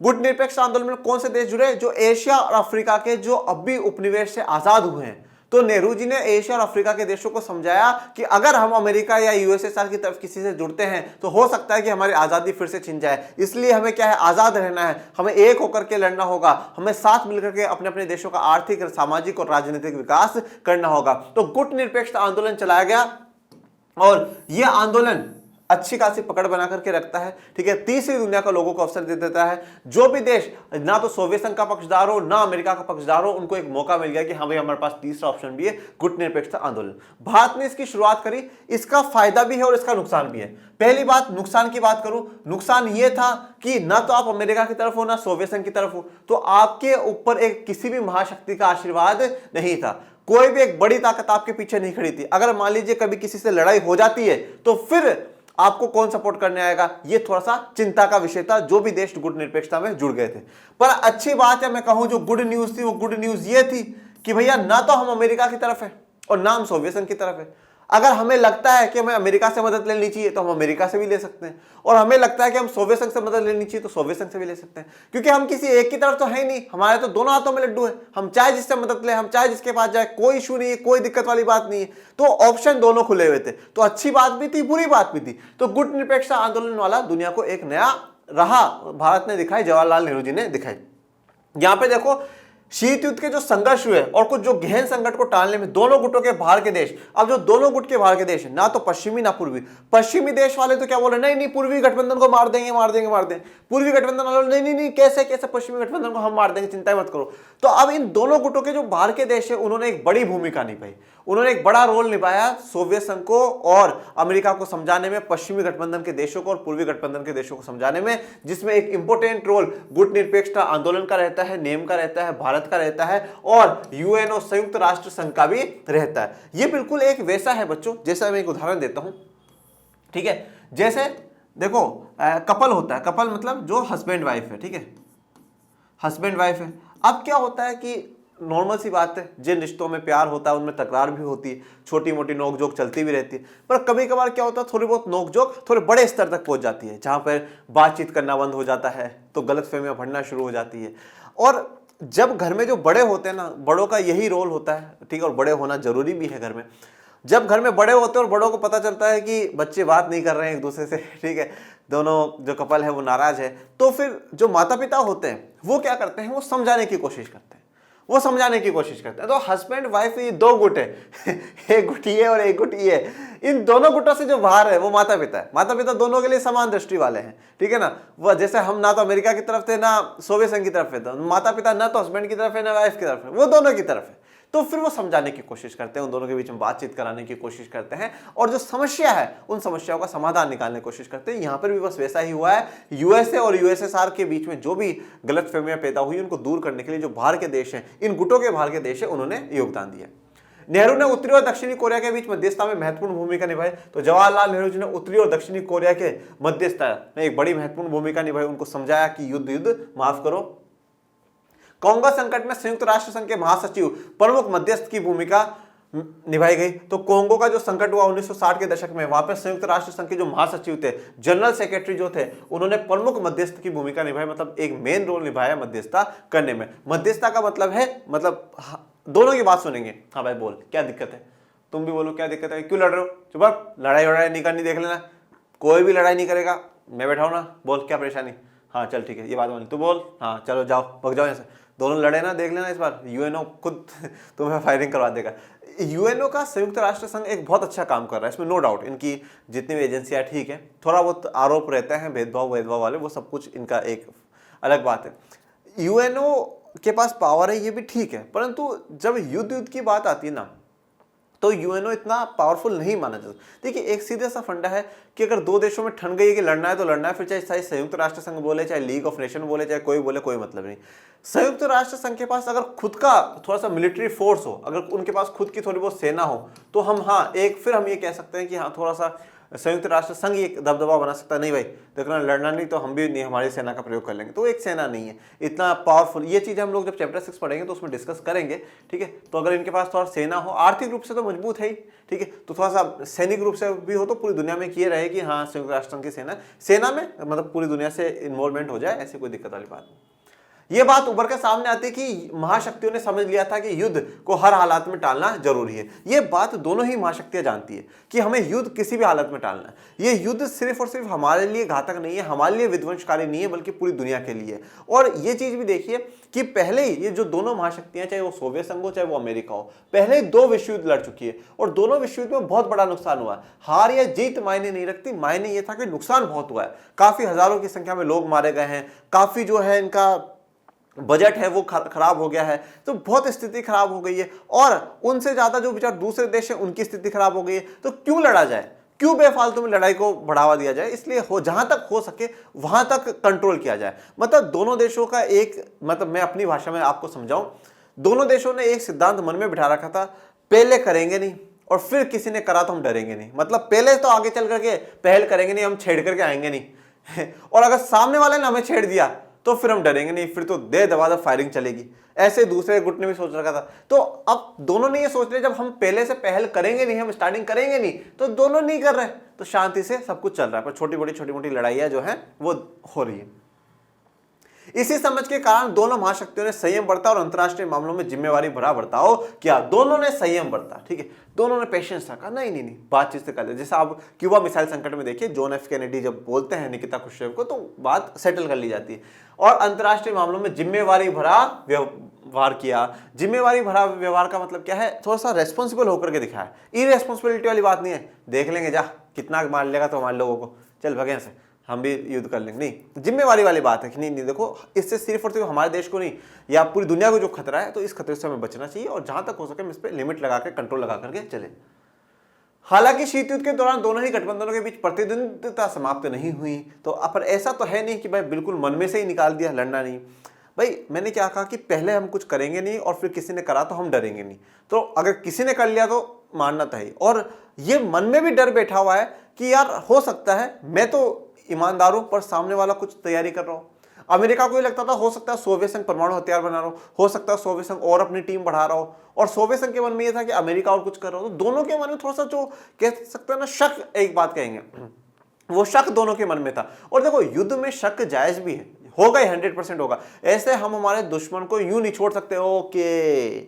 गुट निरपेक्ष आंदोलन में कौन से देश जुड़े? जो एशिया और अफ्रीका के जो अब भी उपनिवेश से आजाद हुए हैं। तो नेहरू जी ने एशिया और अफ्रीका के देशों को समझाया कि अगर हम अमेरिका या यूएसएसआर की तरफ किसी से जुड़ते हैं तो हो सकता है कि हमारी आजादी फिर से छिन जाए। इसलिए हमें क्या है? आजाद रहना है, हमें एक होकर के लड़ना होगा, हमें साथ मिलकर के अपने अपने देशों का आर्थिक, सामाजिक और राजनीतिक विकास करना होगा। तो गुट निरपेक्ष आंदोलन चलाया गया और यह आंदोलन अच्छी खासी पकड़ बना करके रखता है। ठीक है, तीसरी दुनिया का लोगों को अवसर दे देता है। जो भी देश ना तो सोवियत संघ का पक्षदार हो ना अमेरिका का पक्षदार हो, उनको एक मौका मिल गया कि हाँ भाई हमारे पास तीसरा ऑप्शन भी है, गुट निरपेक्षता आंदोलन। भारत ने इसकी शुरुआत करी। इसका फायदा भी है और इसका नुकसान भी है। पहली बात, नुकसान की बात करूं, नुकसान यह था कि ना तो आप अमेरिका की तरफ हो ना सोवियत संघ की तरफ हो, तो आपके ऊपर एक किसी भी महाशक्ति का आशीर्वाद नहीं था। कोई भी एक बड़ी ताकत आपके पीछे नहीं खड़ी थी। अगर मान लीजिए कभी किसी से लड़ाई हो जाती है तो फिर आपको कौन सपोर्ट करने आएगा? ये थोड़ा सा चिंता का विषय था जो भी देश गुट निरपेक्षता में जुड़ गए थे। पर अच्छी बात है, मैं कहूं जो गुड न्यूज थी वो गुड न्यूज ये थी कि भैया ना तो हम अमेरिका की तरफ है और ना हम सोवियत संघ की तरफ है। अगर हमें लगता है कि हमें अमेरिका से मदद लेनी चाहिए तो हम अमेरिका से भी ले सकते हैं, और हमें लगता है कि हम सोवियत संघ से मदद लेनी चाहिए तो सोवियत संघ से भी ले सकते हैं, क्योंकि हम किसी एक की तरफ तो है ही नहीं। हमारे तो दोनों हाथों में लड्डू है। हम चाहे जिससे मदद लें, हम चाहे जिसके पास जाए, कोई इशू नहीं है, कोई दिक्कत वाली बात नहीं है। तो ऑप्शन दोनों खुले हुए थे। तो अच्छी बात भी थी, बुरी बात भी थी। तो गुट निरपेक्षता आंदोलन वाला दुनिया को एक नया राह भारत ने दिखाई, जवाहरलाल नेहरू जी ने दिखाई। यहां पे देखो शीत युद्ध के जो संघर्ष हुए और कुछ जो गहन संकट को टालने में दोनों गुटों के बाहर के देश, अब जो दोनों गुट के बाहर के देश है, ना तो पश्चिमी ना पूर्वी, पश्चिमी देश वाले तो क्या बोले, नहीं नहीं पूर्वी गठबंधन को मार देंगे मार देंगे मार देंगे। पूर्वी गठबंधन वाले नहीं नहीं नहीं कैसे कैसे पश्चिमी गठबंधन को हम मार देंगे, चिंता मत करो। तो अब इन दोनों गुटों के जो बाहर के देश है उन्होंने एक बड़ी भूमिका निभाई, उन्होंने एक बड़ा रोल निभाया सोवियत संघ को और अमेरिका को समझाने में, पश्चिमी गठबंधन के देशों को और पूर्वी गठबंधन के देशों को समझाने में, जिसमें एक इंपॉर्टेंट रोल गुट निरपेक्षता आंदोलन का रहता है, नेम का रहता है, भारत भारत का रहता है और यूएनओ संयुक्त राष्ट्र संघ का भी रहता है। ये बिल्कुल एक वैसा है बच्चों, जैसा मैं एक उदाहरण देता हूं, ठीक है। जैसे देखो कपल होता है, कपल मतलब जो हस्बैंड वाइफ है, ठीक है, हस्बैंड वाइफ है। अब क्या होता है कि नॉर्मल सी बात है, जिन रिश्तों में प्यार होता है उनमें तकरार भी होती है, छोटी मोटी नोकझोंक चलती भी रहती है, पर कभी कभार क्या होता है थोड़ी बहुत नोकझोंक थोड़े बड़े स्तर तक पहुंच जाती है, जहां पर बातचीत करना बंद हो जाता है, तो गलतफहमियां बढ़ना शुरू हो जाती है। और जब घर में जो बड़े होते हैं ना, बड़ों का यही रोल होता है, ठीक है, और बड़े होना जरूरी भी है घर में। जब घर में बड़े होते हैं और बड़ों को पता चलता है कि बच्चे बात नहीं कर रहे हैं एक दूसरे से, ठीक है, दोनों जो कपल है वो नाराज है, तो फिर जो माता पिता होते हैं वो क्या करते हैं, वो समझाने की कोशिश करते हैं, वो समझाने की कोशिश करते हैं। तो हस्बैंड वाइफ ये दो गुट है एक गुट ये और एक गुट ये, इन दोनों गुटों से जो बाहर है वो माता पिता है। माता पिता दोनों के लिए समान दृष्टि वाले हैं, ठीक है ना। वह जैसे हम ना तो अमेरिका की तरफ थे ना सोवियत संघ की तरफ है, तो माता पिता ना तो हस्बैंड की तरफ है ना वाइफ की तरफ है, वो दोनों की तरफ है। तो फिर वो समझाने की कोशिश करते हैं, उन दोनों के बीच में बातचीत कराने की कोशिश करते हैं, और जो समस्या है उन समस्याओं का समाधान निकालने की कोशिश करते हैं। यहां पर भी बस वैसा ही हुआ है। यूएसए और यूएसएसआर के बीच में जो भी गलतफहमियां पैदा हुई उनको दूर करने के लिए जो बाहर के देश हैं, इन गुटों के बाहर के देश हैं, उन्होंने योगदान दिया। नेहरू ने उत्तरी और दक्षिणी कोरिया के बीच मध्यस्थता में महत्वपूर्ण भूमिका निभाई। तो जवाहरलाल नेहरू जी ने उत्तरी और दक्षिणी कोरिया के मध्यस्थता में एक बड़ी महत्वपूर्ण भूमिका निभाई, उनको समझाया कि युद्ध माफ करो। कांगो संकट में संयुक्त राष्ट्र संघ के महासचिव प्रमुख मध्यस्थ की भूमिका निभाई गई। तो कांगो का जो संकट हुआ 1960 के दशक में, वहां पर संयुक्त राष्ट्र संघ के जो महासचिव थे, जनरल सेक्रेटरी जो थे, उन्होंने प्रमुख मध्यस्थ की भूमिका निभाई, मतलब एक मेन रोल निभाया मध्यस्थता करने में। मध्यस्थता का मतलब है, मतलब दोनों की बात सुनेंगे। हाँ भाई बोल, क्या दिक्कत है, तुम भी बोलो क्या दिक्कत है, क्यों लड़ रहे हो, चुप, लड़ाई वड़ाई नहीं करनी, देख लेना, कोई भी लड़ाई नहीं करेगा, मैं बैठा हूं ना, बोल क्या परेशानी। हाँ चल ठीक है, ये बात मान, तू बोल, हाँ चलो जाओ, भग जाओ यहाँ से, दोनों लड़े ना, देख लेना इस बार यूएनओ खुद तुम्हें फायरिंग करवा देगा। यूएनओ का संयुक्त राष्ट्र संघ एक बहुत अच्छा काम कर रहा है, इसमें नो डाउट। इनकी जितनी भी एजेंसियां ठीक है, थोड़ा बहुत आरोप रहते हैं भेदभाव वाले, वो सब कुछ इनका एक अलग बात है। यूएनओ के पास पावर है, ये भी ठीक है, परंतु जब युद्ध की बात आती है ना, तो यूएनओ इतना पावरफुल नहीं माना जाता। देखिए एक सीधा सा फंडा है कि अगर दो देशों में ठन गई है कि लड़ना है तो लड़ना है, फिर चाहे संयुक्त राष्ट्र संघ बोले, चाहे लीग ऑफ नेशन बोले, चाहे कोई बोले, कोई मतलब नहीं। संयुक्त राष्ट्र संघ के पास अगर खुद का थोड़ा सा मिलिट्री फोर्स हो, अगर उनके पास खुद की थोड़ी बहुत सेना हो, तो हम फिर हम ये कह सकते हैं कि हाँ थोड़ा सा संयुक्त राष्ट्र संघ एक दबदबा बना सकता है, नहीं भाई देखना लड़ना नहीं तो हम भी नहीं, हमारी सेना का प्रयोग कर लेंगे। तो एक सेना नहीं है इतना पावरफुल। ये चीज़ हम लोग जब चैप्टर 6 पढ़ेंगे तो उसमें डिस्कस करेंगे, ठीक है। तो अगर इनके पास थोड़ा सेना हो, आर्थिक रूप से तो मजबूत है ही, ठीक है, तो थोड़ा सा सैनिक रूप से भी हो, तो पूरी दुनिया में किए रहे कि हाँ संयुक्त राष्ट्र संघ की सेना में मतलब पूरी दुनिया से इन्वॉल्वमेंट हो जाए, ऐसी कोई दिक्कत वाली बात नहीं। ये बात उभर कर सामने आती है कि महाशक्तियों ने समझ लिया था कि युद्ध को हर हालात में टालना जरूरी है। ये बात दोनों ही महाशक्तियां जानती है कि हमें युद्ध किसी भी हालत में टालना है। ये युद्ध सिर्फ और सिर्फ हमारे लिए घातक नहीं है, हमारे लिए विध्वंसकारी नहीं है, बल्कि पूरी दुनिया के लिए। और ये चीज भी देखिए कि पहले ही ये जो दोनों महाशक्तियां, चाहे वो सोवियत संघ हो चाहे वो अमेरिका हो, पहले ही 2 विश्व युद्ध लड़ चुकी है और दोनों विश्व युद्ध में बहुत बड़ा नुकसान हुआ है। हार या जीत मायने नहीं रखती, मायने ये था कि नुकसान बहुत हुआ है, काफी हजारों की संख्या में लोग मारे गए हैं, काफी जो है इनका बजट है वो खराब हो गया है, तो बहुत स्थिति खराब हो गई है। और उनसे ज्यादा जो बेचारे दूसरे देश हैं उनकी स्थिति खराब हो गई है। तो क्यों लड़ा जाए, क्यों बेफालतू में लड़ाई को बढ़ावा दिया जाए, इसलिए जहां तक हो सके वहां तक कंट्रोल किया जाए। मतलब दोनों देशों का एक, मतलब मैं अपनी भाषा में आपको समझाऊं, दोनों देशों ने एक सिद्धांत मन में बिठा रखा था, पहले करेंगे नहीं और फिर किसी ने करा तो हम डरेंगे नहीं। मतलब पहले तो आगे चल करके पहल करेंगे नहीं, हम छेड़ करके आएंगे नहीं और अगर सामने वाले ने हमें छेड़ दिया तो फिर हम डरेंगे नहीं, फिर तो दे दबा दब फायरिंग चलेगी। ऐसे दूसरे गुट ने भी सोच रखा था। तो अब दोनों ने ये सोच लिया जब हम पहले से पहल करेंगे नहीं, हम स्टार्टिंग करेंगे नहीं, तो दोनों नहीं कर रहे, तो शांति से सब कुछ चल रहा है, पर छोटी मोटी लड़ाइयां जो है वो हो रही है। इसी समझ के कारण दोनों महाशक्तियों ने संयम बरता और अंतरराष्ट्रीय मामलों में जिम्मेवारी भरा बर्ताव किया। दोनों ने संयम बरता, ठीक है, दोनों ने पेशेंस रखा, नहीं बातचीत से कर ले। जैसे आप क्यूबा मिसाइल संकट में देखिए, जॉन एफ केनेडी जब बोलते हैं निकिता क्रुश्चेव को, तो बात सेटल कर ली जाती है। और अंतरराष्ट्रीय मामलों में जिम्मेवारी भरा व्यवहार किया। जिम्मेवारी भरा व्यवहार का मतलब क्या है, थोड़ा सा रेस्पॉन्सिबल होकर के दिखाया। इरेस्पॉन्सिबिलिटी वाली बात नहीं है, देख लेंगे जा कितना मार लेगा तो हमारे लोगों को, चल भगे से हम भी युद्ध कर लेंगे, नहीं, जिम्मेवारी वाली बात है कि नहीं देखो इससे सिर्फ और सिर्फ हमारे देश को नहीं या पूरी दुनिया को जो खतरा है, तो इस खतरे से हमें बचना चाहिए और जहां तक हो सके हम इस पर लिमिट लगा के, कंट्रोल लगा करके चले। हालांकि शीत युद्ध के दौरान दोनों ही गठबंधनों के बीच प्रतिद्वंद्विता समाप्त नहीं हुई, तो पर ऐसा तो है नहीं कि भाई बिल्कुल मन में से ही निकाल दिया लड़ना नहीं। भाई मैंने क्या कहा कि पहले हम कुछ करेंगे नहीं और फिर किसी ने करा तो हम डरेंगे नहीं। तो अगर किसी ने कर लिया तो मानना चाहिए। और ये मन में भी डर बैठा हुआ है कि यार हो सकता है मैं तो ईमानदार हूं पर सामने वाला कुछ तैयारी कर रहा हो। अमेरिका को ये लगता था हो सकता है सोवियत संघ परमाणु हथियार बना रहा हो सकता है सोवियत संघ और अपनी टीम बढ़ा रहा हो, और सोवियत संघ के मन में ये था कि अमेरिका और कुछ कर रहा हो। तो दोनों के मन में थोड़ा सा जो कह सकते हैं ना शक, एक बात कहेंगे, वो शक दोनों के मन में था। और देखो युद्ध में शक जायज भी है, होगा ही, 100% होगा। ऐसे हम हमारे दुश्मन को यूं नहीं छोड़ सकते। ओके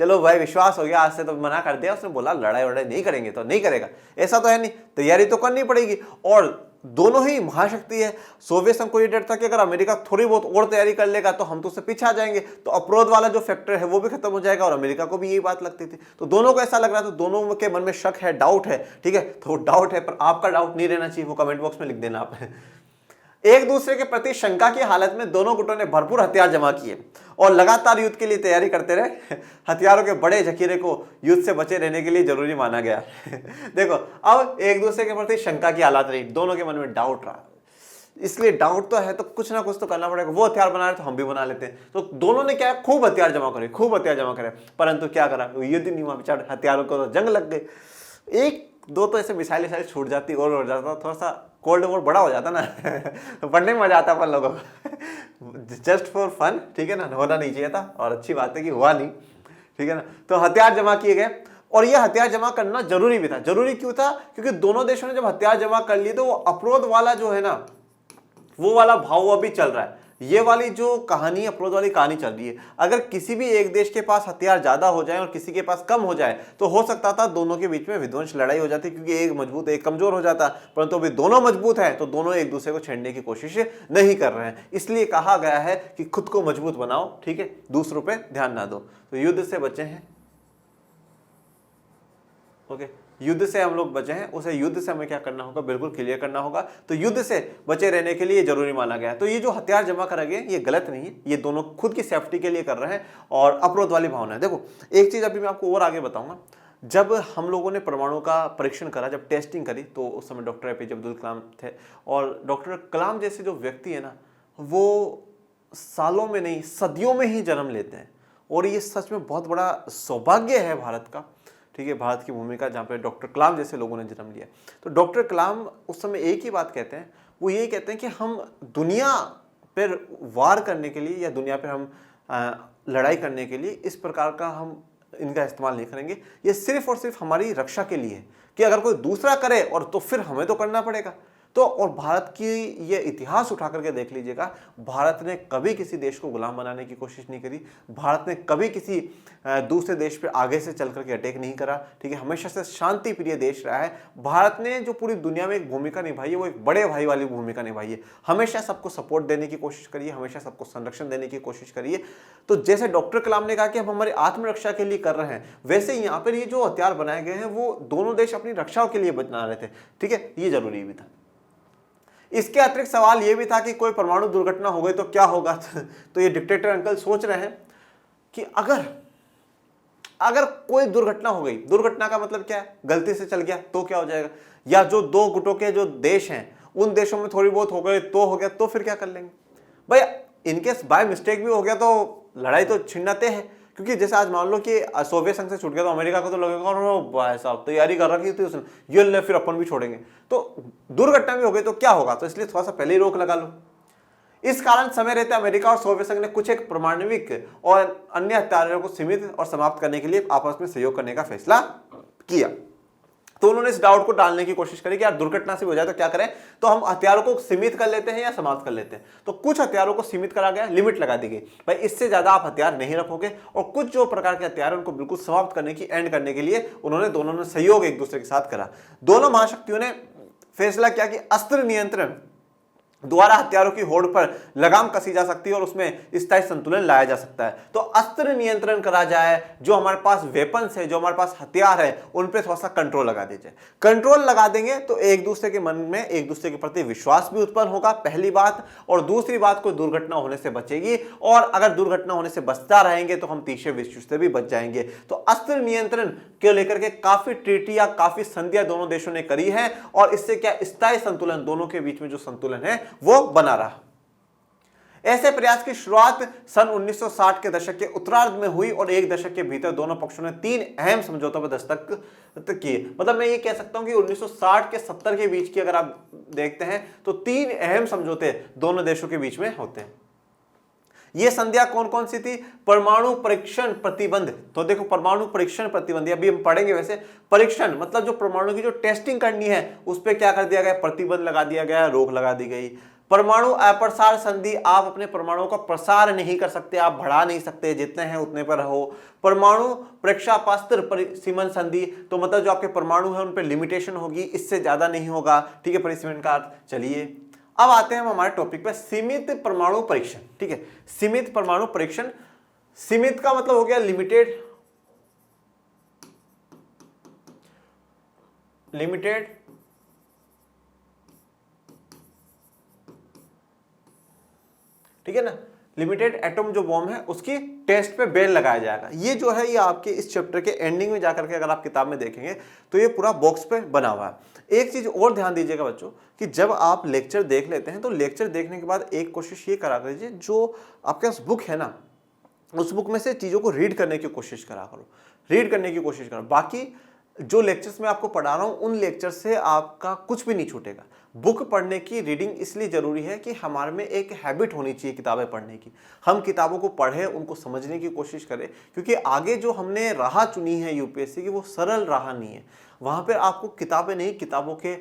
चलो भाई विश्वास हो गया, आज से तो मना कर दिया, उसने बोला लड़ाई वड़ाई नहीं करेंगे तो नहीं करेगा, ऐसा तो है नहीं, तैयारी तो करनी पड़ेगी। और दोनों ही महाशक्ति है। सोवियत संघ को ये डर था कि अगर अमेरिका थोड़ी बहुत और तैयारी कर लेगा तो हम तो उससे पीछे आ जाएंगे, तो अवरोध वाला जो फैक्टर है वो भी खत्म हो जाएगा, और अमेरिका को भी यही बात लगती थी। तो दोनों को ऐसा लग रहा था, दोनों के मन में शक है, डाउट है, ठीक है। तो डाउट है, पर आपका डाउट नहीं रहना चाहिए, वो कमेंट बॉक्स में लिख देना आप। एक दूसरे के प्रति शंका की हालत में दोनों गुटों ने भरपूर हथियार जमा किए और लगातार युद्ध के लिए तैयारी करते रहे। हथियारों के बड़े जखीरे को युद्ध से बचे रहने के लिए जरूरी माना गया। देखो अब एक दूसरे के प्रति शंका की हालत रही, दोनों के मन में डाउट रहा, इसलिए डाउट तो है तो कुछ ना कुछ तो करना पड़ेगा। वो हथियार बना रहे तो हम भी बना लेते हैं। तो दोनों ने क्या, खूब हथियार जमा करे, खूब हथियार जमा करे, परंतु क्या करा, युद्ध नहीं हुआ, बेचारे हथियारों को तो जंग लग गई। एक दो तो ऐसे मिसाइल छूट जाती और हो जाता, थोड़ा सा कोल्ड वॉर बड़ा हो जाता ना। तो पढ़ने में मजा आता अपन लोगों को। जस्ट फॉर फन, ठीक है ना, होना नहीं चाहिए था, और अच्छी बात है कि हुआ नहीं, ठीक है ना। तो हथियार जमा किए गए, और ये हथियार जमा करना जरूरी भी था। जरूरी क्यों था? क्योंकि दोनों देशों ने जब हथियार जमा कर लिए तो वो अवरोध वाला जो है ना, वो वाला भाव अभी चल रहा है। ये वाली जो कहानी, अवरोध वाली कहानी चल रही है। अगर किसी भी एक देश के पास हथियार ज्यादा हो जाए और किसी के पास कम हो जाए तो हो सकता था दोनों के बीच में विध्वंस लड़ाई हो जाती, क्योंकि एक मजबूत एक कमजोर हो जाता। परंतु अभी दोनों मजबूत हैं तो दोनों एक दूसरे को छेड़ने की कोशिश नहीं कर रहे हैं। इसलिए कहा गया है कि खुद को मजबूत बनाओ, ठीक है, दूसरों पर ध्यान ना दो। तो युद्ध से बचे हैं, ओके, युद्ध से हम लोग बचे हैं, उसे युद्ध से हमें क्या करना होगा, बिल्कुल क्लियर करना होगा। तो युद्ध से बचे रहने के लिए जरूरी माना गया है। तो ये जो हथियार जमा कर गए ये गलत नहीं है, ये दोनों खुद की सेफ्टी के लिए कर रहे हैं और अवरोध वाली भावना है। देखो एक चीज अभी मैं आपको और आगे बताऊंगा। जब हम लोगों ने परमाणु का परीक्षण करा, जब टेस्टिंग करी, तो उस समय डॉक्टर एपीजे अब्दुल कलाम थे, और डॉक्टर कलाम जैसे जो व्यक्ति है ना, वो सालों में नहीं सदियों में ही जन्म लेते हैं। और ये सच में बहुत बड़ा सौभाग्य है भारत का, ठीक है, भारत की भूमिका जहाँ पे डॉक्टर कलाम जैसे लोगों ने जन्म लिया। तो डॉक्टर कलाम उस समय एक ही बात कहते हैं, वो यही कहते हैं कि हम दुनिया पर वार करने के लिए या दुनिया पर हम लड़ाई करने के लिए इस प्रकार का हम इनका इस्तेमाल नहीं करेंगे। ये सिर्फ और सिर्फ हमारी रक्षा के लिए है कि अगर कोई दूसरा करे और तो फिर हमें तो करना पड़ेगा। तो और भारत की ये इतिहास उठा करके देख लीजिएगा, भारत ने कभी किसी देश को गुलाम बनाने की कोशिश नहीं करी। भारत ने कभी किसी दूसरे देश पे आगे से चल करके अटैक नहीं करा, ठीक है, हमेशा से शांति प्रिय देश रहा है। भारत ने जो पूरी दुनिया में एक भूमिका निभाई है वो एक बड़े भाई वाली भूमिका निभाई है। हमेशा सबको सपोर्ट देने की कोशिश करिए, हमेशा सबको संरक्षण देने की कोशिश करिए। तो जैसे डॉक्टर कलाम ने कहा कि हम हमारी आत्मरक्षा के लिए कर रहे हैं, वैसे ही यहाँ पर ये जो हथियार बनाए गए हैं वो दोनों देश अपनी रक्षा के लिए बना रहे थे, ठीक है, ये जरूरी भी था। इसके अतिरिक्त सवाल यह भी था कि कोई परमाणु दुर्घटना हो गई तो क्या होगा। तो ये डिक्टेटर अंकल सोच रहे हैं कि अगर कोई दुर्घटना हो गई, दुर्घटना का मतलब क्या है, गलती से चल गया तो क्या हो जाएगा, या जो दो गुटों के जो देश हैं उन देशों में थोड़ी बहुत हो गए तो हो गया, तो फिर क्या कर लेंगे भाई। इनकेस बाय मिस्टेक भी हो गया तो लड़ाई तो छिड़नाते हैं, क्योंकि जैसे आज मान लो कि सोवियत संघ से छूट गया तो अमेरिका को तो लगेगा और भाई साहब तैयारी कर रखी थी उसने, ये ले फिर अपन भी छोड़ेंगे, तो दुर्घटना भी हो गई तो क्या होगा। तो इसलिए थोड़ा सा पहले ही रोक लगा लो। इस कारण समय रहते अमेरिका और सोवियत संघ ने कुछ एक परमाणविक और अन्य हथियारों को सीमित और समाप्त करने के लिए आपस में सहयोग करने का फैसला किया। तो उन्होंने इस डाउट को डालने की कोशिश करी कि यार दुर्घटना से हो जाए तो क्या करें, तो हम हथियारों को सीमित कर लेते हैं या समाप्त कर लेते हैं। तो कुछ हथियारों को सीमित करा गया, लिमिट लगा दी गई, भाई इससे ज्यादा आप हथियार नहीं रखोगे। और कुछ जो प्रकार के हथियार उनको बिल्कुल समाप्त करने की, एंड करने के लिए दोनों ने सहयोग एक दूसरे के साथ करा। दोनों महाशक्तियों ने फैसला किया कि अस्त्र नियंत्रण द्वारा हथियारों की होड़ पर लगाम कसी जा सकती है और उसमें स्थायी संतुलन लाया जा सकता है। तो अस्त्र नियंत्रण करा जाए, जो हमारे पास वेपन्स है, जो हमारे पास हथियार है, उन पे थोड़ा सा कंट्रोल लगा दीजिए। कंट्रोल लगा देंगे तो एक दूसरे के मन में एक दूसरे के प्रति विश्वास भी उत्पन्न होगा, पहली बात। और दूसरी बात, कोई दुर्घटना होने से बचेगी, और अगर दुर्घटना होने से बचता रहेंगे तो हम तीसरे विश्व से भी बच जाएंगे। तो अस्त्र नियंत्रण को लेकर के काफी ट्रीटी या काफी संधियां दोनों देशों ने करी है, और इससे क्या स्थायी संतुलन, दोनों के बीच में जो संतुलन है वो बना रहा। ऐसे प्रयास की शुरुआत सन 1960 के दशक के उत्तरार्ध में हुई और एक दशक के भीतर दोनों पक्षों ने 3 अहम समझौतों पर दस्तखत किए। मतलब मैं ये कह सकता हूं कि 1960 के 70 के बीच की अगर आप देखते हैं तो 3 अहम समझौते दोनों देशों के बीच में होते हैं। ये संधियां कौन कौन सी थी? परमाणु परीक्षण प्रतिबंध। तो देखो, परमाणु परीक्षण प्रतिबंध अभी हम पढ़ेंगे। वैसे परीक्षण मतलब जो परमाणु की जो टेस्टिंग करनी है उस पर क्या कर दिया गया? प्रतिबंध लगा दिया गया, रोक लगा दी गई। परमाणु अप्रसार संधि, आप अपने परमाणुओं का प्रसार नहीं कर सकते, आप बढ़ा नहीं सकते, जितने हैं उतने पर रहो। परमाणु प्रेक्षापास्त्र परिसीमन संधि, तो मतलब जो आपके परमाणु है उन पर लिमिटेशन होगी, इससे ज्यादा नहीं होगा। ठीक है, परिसीमन का अर्थ। चलिए अब आते हैं हम हमारे टॉपिक पे, सीमित परमाणु परीक्षण। ठीक है, सीमित परमाणु परीक्षण। सीमित का मतलब हो गया लिमिटेड, लिमिटेड ठीक है ना, लिमिटेड एटम जो बॉम्ब है उसकी टेस्ट पे बैन लगाया जाएगा। ये जो है ये आपके इस चैप्टर के एंडिंग में जाकर के अगर आप किताब में देखेंगे तो ये पूरा बॉक्स पे बना हुआ है। एक चीज और ध्यान दीजिएगा बच्चों कि जब आप लेक्चर देख लेते हैं तो लेक्चर देखने के बाद एक कोशिश ये करा कीजिए, जो आपके पास बुक है ना उस बुक में से चीजों को रीड करने की कोशिश करा करो, रीड करने की कोशिश करो। बाकी जो लेक्चर्स मैं आपको पढ़ा रहा हूं उन लेक्चर से आपका कुछ भी नहीं छूटेगा। बुक पढ़ने की रीडिंग इसलिए जरूरी है कि हमारे में एक हैबिट होनी चाहिए किताबें पढ़ने की। हम किताबों को पढ़ें, उनको समझने की कोशिश करें, क्योंकि आगे जो हमने राह चुनी है यूपीएससी की वो सरल राह नहीं है। वहां पर आपको किताबें नहीं, किताबों के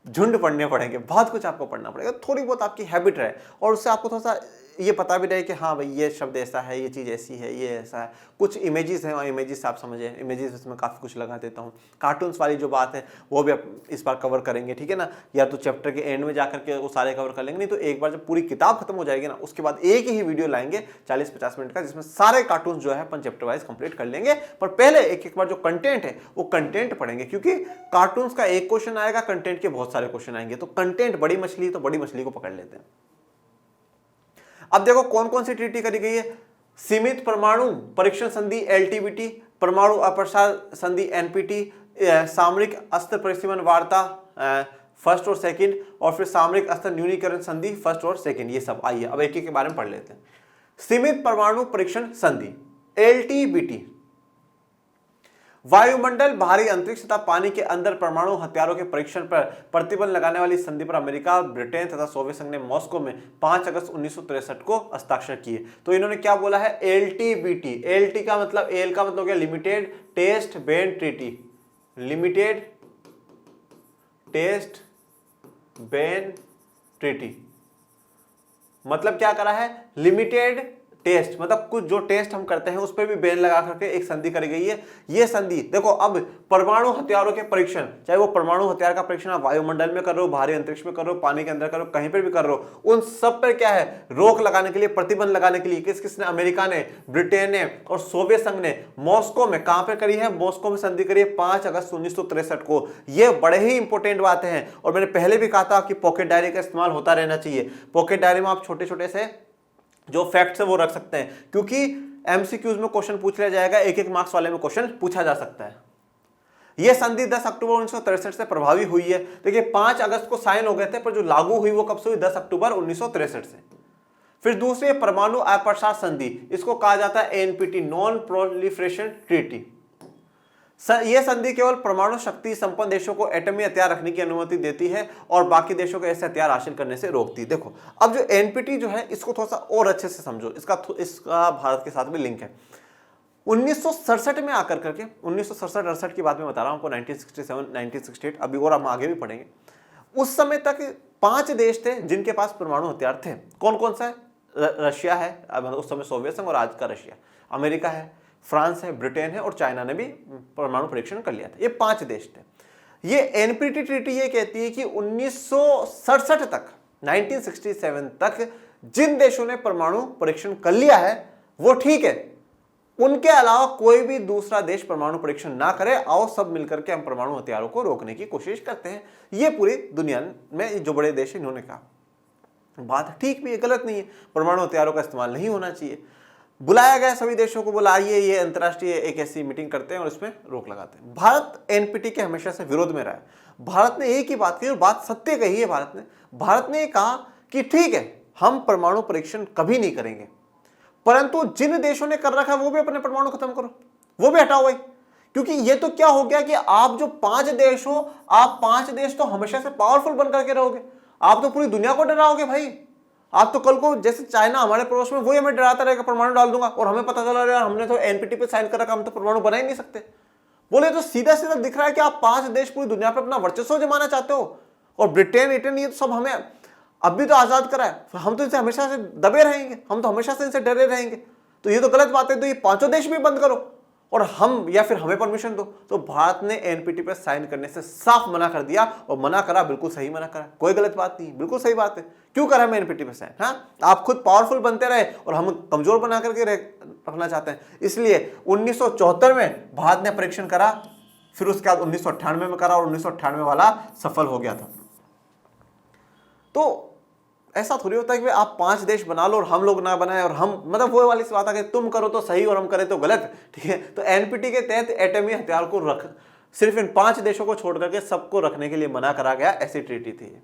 झुंड पढ़ने पड़ेंगे, बहुत कुछ आपको पढ़ना पड़ेगा। थोड़ी बहुत आपकी हैबिट रहे और उससे आपको थोड़ा सा ये पता भी रहे कि हाँ भाई ये शब्द ऐसा है, ये चीज़ ऐसी है, ये ऐसा है। कुछ इमेजेस हैं और इमेजेस आप समझे, इमेजेस इसमें काफ़ी कुछ लगा देता हूँ। कार्टून्स वाली जो बात है वो भी आप इस बार कवर करेंगे, ठीक है ना। या तो चैप्टर के एंड में जाकर के वो सारे कवर कर लेंगे, नहीं तो एक बार जब पूरी किताब खत्म हो जाएगी ना उसके बाद एक ही वीडियो लाएंगे 40-50 मिनट का, जिसमें सारे कार्टून जो है अपन चैप्टर वाइज कंप्लीट कर लेंगे। पर पहले एक एक बार जो कंटेंट है वो कंटेंट पढ़ेंगे, क्योंकि कार्टून्स का एक क्वेश्चन आएगा, कंटेंट के बहुत सारे क्वेश्चन आएंगे। तो कंटेंट बड़ी मछली, तो बड़ी मछली को पकड़ लेते हैं। अब देखो कौन कौन सी ट्रीटी करी गई है। सीमित परमाणु परीक्षण संधि एलटीबीटी, परमाणु अप्रसार संधि एनपीटी, सामरिक अस्त्र परिसीमन वार्ता फर्स्ट और सेकंड, और फिर सामरिक अस्त्र न्यूनीकरण संधि फर्स्ट और सेकंड। ये सब आइए अब एक एक के बारे में पढ़ लेते हैं। सीमित परमाणु परीक्षण संधि एलटीबीटी, वायुमंडल, बाहरी अंतरिक्ष तथा पानी के अंदर परमाणु हथियारों के परीक्षण पर प्रतिबंध लगाने वाली संधि पर अमेरिका, ब्रिटेन तथा सोवियत संघ ने मॉस्को में 5 अगस्त 1963 को हस्ताक्षर किए। तो इन्होंने क्या बोला है? एलटीबीटी। एलटी का मतलब, एल का मतलब क्या? Limited test ban treaty, limited test ban treaty. मतलब क्या करा है? लिमिटेड टेस्ट, मतलब कुछ जो टेस्ट हम करते हैं उस पर भी बैन लगा करके एक संधि करी गई है। ये संधि देखो, अब परमाणु हथियारों के परीक्षण, चाहे वो परमाणु हथियार का परीक्षण आप वायुमंडल में कर रहे हो, बाहरी अंतरिक्ष में कर रहे हो, पानी के अंदर कर रहे हो, कहीं पर भी कर रहे हो, उन सब पर क्या है? रोक लगाने के लिए, प्रतिबंध लगाने के लिए किस किसने? अमेरिका ने, ब्रिटेन ने और सोवियत संघ ने मॉस्को में, कहां पर करी है? मॉस्को में संधि करी है 5 अगस्त 1963 को। ये बड़े ही इंपॉर्टेंट बातें हैं और मैंने पहले भी कहा था कि पॉकेट डायरी का इस्तेमाल होता रहना चाहिए। पॉकेट डायरी में आप छोटे छोटे से जो फैक्ट्स है वो रख सकते हैं, क्योंकि एमसीक्यूज में क्वेश्चन पूछ लिया जाएगा, एक एक मार्क्स वाले में क्वेश्चन पूछा जा सकता है। यह संधि 10 अक्टूबर 1963 से प्रभावी हुई है। देखिए 5 अगस्त को साइन हो गए थे, पर जो लागू हुई वो कब से हुई? 10 अक्टूबर 1963 से। फिर दूसरी परमाणु अप्रसार संधि, इसको कहा जाता है एनपीटी, नॉन प्रोलिफरेशन ट्रीटी। यह संधि केवल परमाणु शक्ति संपन्न देशों को एटमी हथियार रखने की अनुमति देती है और बाकी देशों को ऐसे हथियार हासिल करने से रोकती है। देखो अब जो एनपीटी जो है इसको थोड़ा सा और अच्छे से समझो, इसका भारत के साथ भी लिंक है। 1967 में आकर करके, 1967-68 की बात में बता रहा हूं आपको, 1967, 1968, अभी और हम आगे भी पढ़ेंगे। उस समय तक 5 देश थे जिनके पास परमाणु हथियार थे। कौन कौन सा है? रशिया है, उस समय सोवियत संघ, और आज का रशिया। अमेरिका है, फ्रांस है, ब्रिटेन है और चाइना ने भी परमाणु परीक्षण कर लिया था। ये 5 देश थे। ये एनपीटी ट्रीटी ये कहती है कि 1967 तक, 1967 तक जिन देशों ने परमाणु परीक्षण कर लिया है वो ठीक है, उनके अलावा कोई भी दूसरा देश परमाणु परीक्षण ना करे। आओ सब मिलकर के हम परमाणु हथियारों को रोकने की कोशिश करते हैं। ये पूरी दुनिया में जो बड़े देश है इन्होंने कहा। बात ठीक भी है, गलत नहीं है, परमाणु हथियारों का इस्तेमाल नहीं होना चाहिए। बुलाया गया सभी देशों को, बुलाइए, ये अंतर्राष्ट्रीय एक ऐसी मीटिंग करते हैं और इसमें रोक लगाते हैं। भारत एनपीटी के हमेशा से विरोध में रहा है। भारत ने एक ही बात कही और बात सत्य कही है। भारत ने कहा कि ठीक है, हम परमाणु परीक्षण कभी नहीं करेंगे, परंतु जिन देशों ने कर रखा है वो भी अपने परमाणु खत्म करो, वो भी हटाओ भाई। क्योंकि ये तो क्या हो गया कि आप जो 5 देश हो, आप 5 देश तो हमेशा से पावरफुल बन करके रहोगे, आप तो पूरी दुनिया को डराओगे भाई। आप तो कल को जैसे चाइना हमारे पड़ोस में, वही हमें डराता रहेगा परमाणु डाल दूंगा, और हमें पता चला यार हमने तो एनपीटी पे साइन कर रखा, हम तो परमाणु बना ही नहीं सकते। बोले तो सीधा सीधा दिख रहा है कि आप 5 देश पूरी दुनिया पर अपना वर्चस्व जमाना चाहते हो, और ब्रिटेन इटन ये तो सब हमें अभी तो आजाद करा है, हम तो इनसे हमेशा से दबे रहेंगे, हम तो हमेशा से इनसे डरे रहेंगे। तो ये तो गलत बात है, तो ये 5 देश भी बंद करो और हम, या फिर हमें परमिशन दो। तो भारत ने एनपीटी पर साइन करने से साफ मना कर दिया, और मना करा बिल्कुल सही मना करा, कोई गलत बात नहीं, बिल्कुल सही बात है। क्यों करा हम एनपीटी पर साइन? हाँ, आप खुद पावरफुल बनते रहे और हम कमजोर बना करके रखना चाहते हैं। इसलिए 1974 में भारत ने परीक्षण करा, फिर उसके बाद 1998 में करा, और 1998 वाला सफल हो गया था। तो ऐसा थोड़ी होता है कि आप 5 देश बना लो और हम लोग ना बनाए, और हम मतलब वो वाली बात है कि तुम करो तो सही और हम करें तो गलत, ठीक है। तो एनपीटी के तहत एटमी हथियार को सिर्फ इन 5 देशों को छोड़ करके सबको रखने के लिए मना करा गया, ऐसी ट्रीटी थी।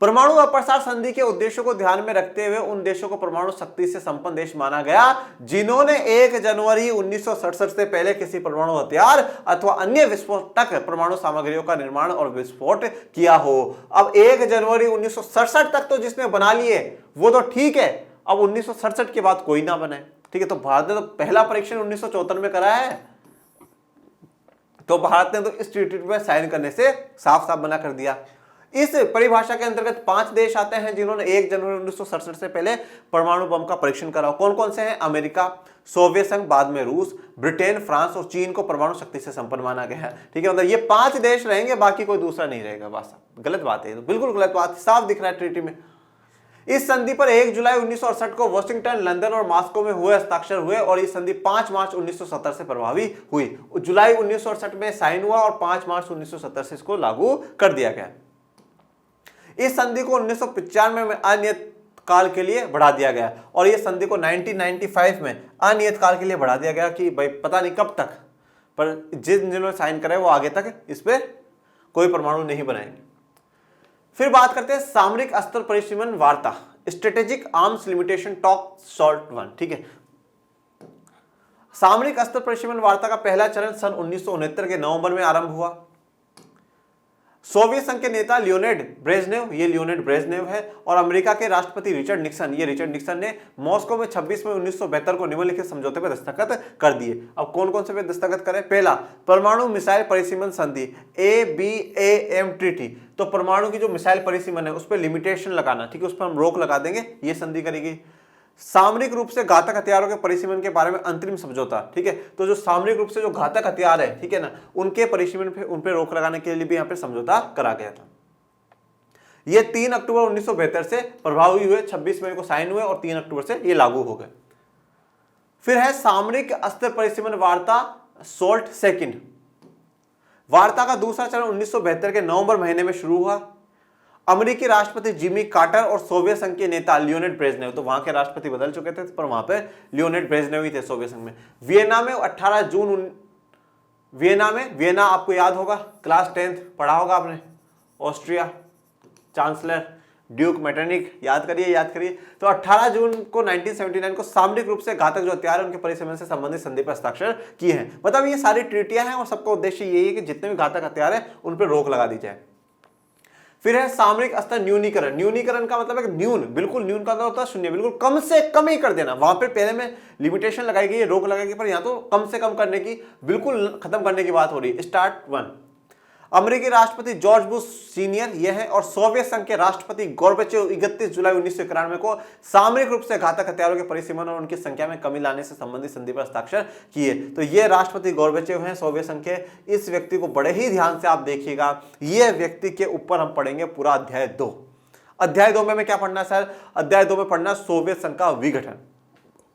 परमाणु अप्रसार संधि के उद्देश्यों को ध्यान में रखते हुए उन देशों को परमाणु शक्ति से संपन्न देश माना गया जिन्होंने 1 जनवरी 1967 से पहले किसी परमाणु हथियार अथवा अन्य विस्फोटक परमाणु सामग्रियों का निर्माण और विस्फोट किया हो। अब 1 जनवरी 1967 तक तो जिसने बना लिए वो तो ठीक है, अब 1967 के बाद कोई ना बनाए, ठीक है। तो भारत ने तो पहला परीक्षण 1974 में करा है, तो भारत ने तो इस ट्रीटी पर साइन करने से साफ साफ मना कर दिया। इस परिभाषा के अंतर्गत 5 देश आते हैं जिन्होंने 1 जनवरी 1967 से पहले परमाणु बम का परीक्षण करा। कौन कौन से हैं? अमेरिका, सोवियत संघ, बाद में रूस, ब्रिटेन, फ्रांस और चीन को परमाणु शक्ति से संपन्न माना गया है, ठीक है। मतलब ये 5 देश रहेंगे, बाकी कोई दूसरा नहीं रहेगा। बस गलत बात है, तो बिल्कुल गलत बात, साफ दिख रहा है ट्रीटी में। इस संधि पर 1 जुलाई 1968 को वॉशिंगटन, लंदन और मॉस्को में हुए हस्ताक्षर हुए, और इस संधि 5 मार्च 1970 से प्रभावी हुई। जुलाई 1968 में साइन हुआ और 5 मार्च 1970 से इसको लागू कर दिया गया। इस संधि को 1995 में अनियत काल के लिए बढ़ा दिया गया, और इस संधि को 1995 में अनियत काल के लिए बढ़ा दिया गया कि भाई पता नहीं कब तक, पर जिन्होंने साइन करे वो आगे तक इस पे कोई परमाणु नहीं बनाएंगे। फिर बात करते हैं सामरिक अस्त्र परिसीमन वार्ता, strategic arms limitation talk short 1, ठीक है। सामरिक अस्त्र परिसीमन वार्ता का पहला चरण सन 1969 के नवंबर में आरंभ हुआ। सोवियत संघ के नेता लियोनिड ब्रेजनेव, ये लियोनिड ब्रेजनेव है, और अमेरिका के राष्ट्रपति रिचर्ड निक्सन, ये रिचर्ड निक्सन ने मॉस्को में 26 मई 1972 को निम्नलिखित समझौते पर दस्तखत कर दिए। अब कौन कौन से पे दस्तखत करें? पहला, परमाणु मिसाइल परिसीमन संधि, ABAM ट्रीटी। तो परमाणु की जो मिसाइल परिसीमन है उस पर लिमिटेशन लगाना, ठीक है, उस पर हम रोक लगा देंगे, ये संधि करेगी। सामरिक रूप से घातक हथियारों के परिसीमन के बारे में अंतरिम समझौता, ठीक है। तो जो सामरिक रूप से जो घातक हथियार है, ठीक है ना, उनके परिसीमन पे, उन पे रोक लगाने के लिए भी यहाँ पे समझौता करा गया था। ये 3 अक्टूबर 1972 से प्रभावी हुए, 26 मई को साइन हुए और 3 अक्टूबर से ये लागू हो गए। फिर है सामरिक अस्त्र परिसीमन वार्ता सोल्ट सेकंड। वार्ता का दूसरा चरण 1972 के नवंबर महीने में शुरू हुआ। अमेरिकी राष्ट्रपति जिमी कार्टर और सोवियत संघ के नेता लियोनिड ब्रेजनेव, तो वहां के राष्ट्रपति बदल चुके थे, पर वहां पे लियोनिड ब्रेजनेव ही थे सोवियत संघ में। वियना में 18 जून, वियना आपको याद होगा, क्लास 10th पढ़ा होगा आपने, ऑस्ट्रिया चांसलर ड्यूक मेटरनिक, याद करिए। तो 18 जून को 1979 को सामरिक रूप से घातक जो हथियार है उनके परिसीमन से संबंधित संधि पर हस्ताक्षर किए हैं। मतलब ये सारी ट्रीटियां हैं और सबका उद्देश्य यही है कि जितने भी घातक हथियार है उन पर रोक लगा दी जाए। फिर है सामरिक अस्त्र न्यूनीकरण। न्यूनीकरण का मतलब है न्यून, बिल्कुल न्यून का होता है शून्य, बिल्कुल कम से कम ही कर देना। वहां पे पहले में लिमिटेशन लगाई गई, रोक लगाई गई, पर यहाँ तो कम से कम करने की, बिल्कुल खत्म करने की बात हो रही है। स्टार्ट 1, अमेरिकी राष्ट्रपति जॉर्ज बुश सीनियर ये है, और सोवियत संघ के राष्ट्रपति गोर्बाचेव 31 जुलाई 1991 को सामरिक रूप से घातक हथियारों के परिसीमन और उनकी संख्या में कमी लाने से संबंधित संधि पर हस्ताक्षर किए। तो ये राष्ट्रपति गोर्बाचेव हैं सोवियत संघ के। इस व्यक्ति को बड़े ही ध्यान से आप देखिएगा, ये व्यक्ति के ऊपर हम पढ़ेंगे पूरा अध्याय 2। अध्याय 2 में क्या पढ़ना सर? अध्याय 2 में पढ़ना सोवियत संघ का विघटन,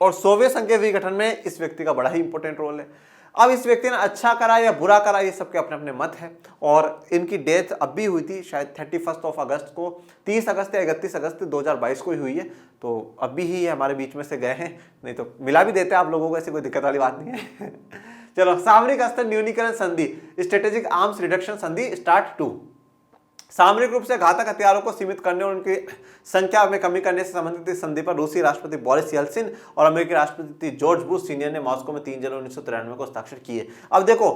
और सोवियत संघ के विघटन में इस व्यक्ति का बड़ा ही इंपॉर्टेंट रोल है। अब इस व्यक्ति ने अच्छा करा या बुरा करा, ये सबके अपने अपने मत है, और इनकी डेथ अब भी हुई थी शायद 31 अगस्त को, 30 अगस्त या 31 अगस्त 2022 को ही हुई है। तो अभी ही हमारे बीच में से गए हैं, नहीं तो मिला भी देते हैं आप लोगों को, ऐसी कोई दिक्कत वाली बात नहीं है। चलो, सामरिक अस्त्र न्यूनीकरण संधि, स्ट्रेटेजिक आर्म्स रिडक्शन संधि, स्टार्ट 2। सामरिक रूप से घातक हथियारों को सीमित करने और उनकी संख्या में कमी करने से संबंधित इस संधि पर रूसी राष्ट्रपति बोरिस येल्सिन और अमेरिकी राष्ट्रपति जॉर्ज बुश सीनियर ने मॉस्को में 3 जनवरी 1993 को हस्ताक्षर किए। अब देखो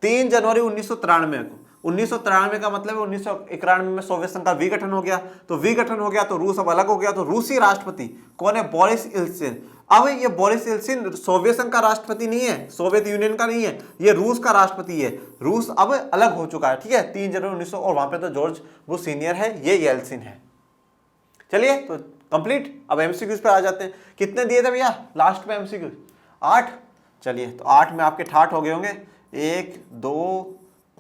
3 जनवरी 1993 को, 1993 का मतलब 1991 में सोवियत संघ का विघटन हो गया, तो विघटन हो गया तो रूस अब अलग हो गया, तो रूसी राष्ट्रपति कौन है? Boris Yeltsin. अब ये बोरिस येल्सिन सोवियत संघ का राष्ट्रपति नहीं है, सोवियत यूनियन का नहीं है, ये रूस का राष्ट्रपति है। रूस अब अलग हो चुका है, ठीक है, 3 जनवरी 1900, और वहां पे तो जॉर्ज बुश सीनियर है, ये येल्सिन है। चलिए तो कंप्लीट। अब एमसीक्यूज पे आ जाते हैं। कितने दिए थे भैया लास्ट में एमसीक्यू? 8। चलिए तो 8 में आपके ठाठ हो गए होंगे, 1 2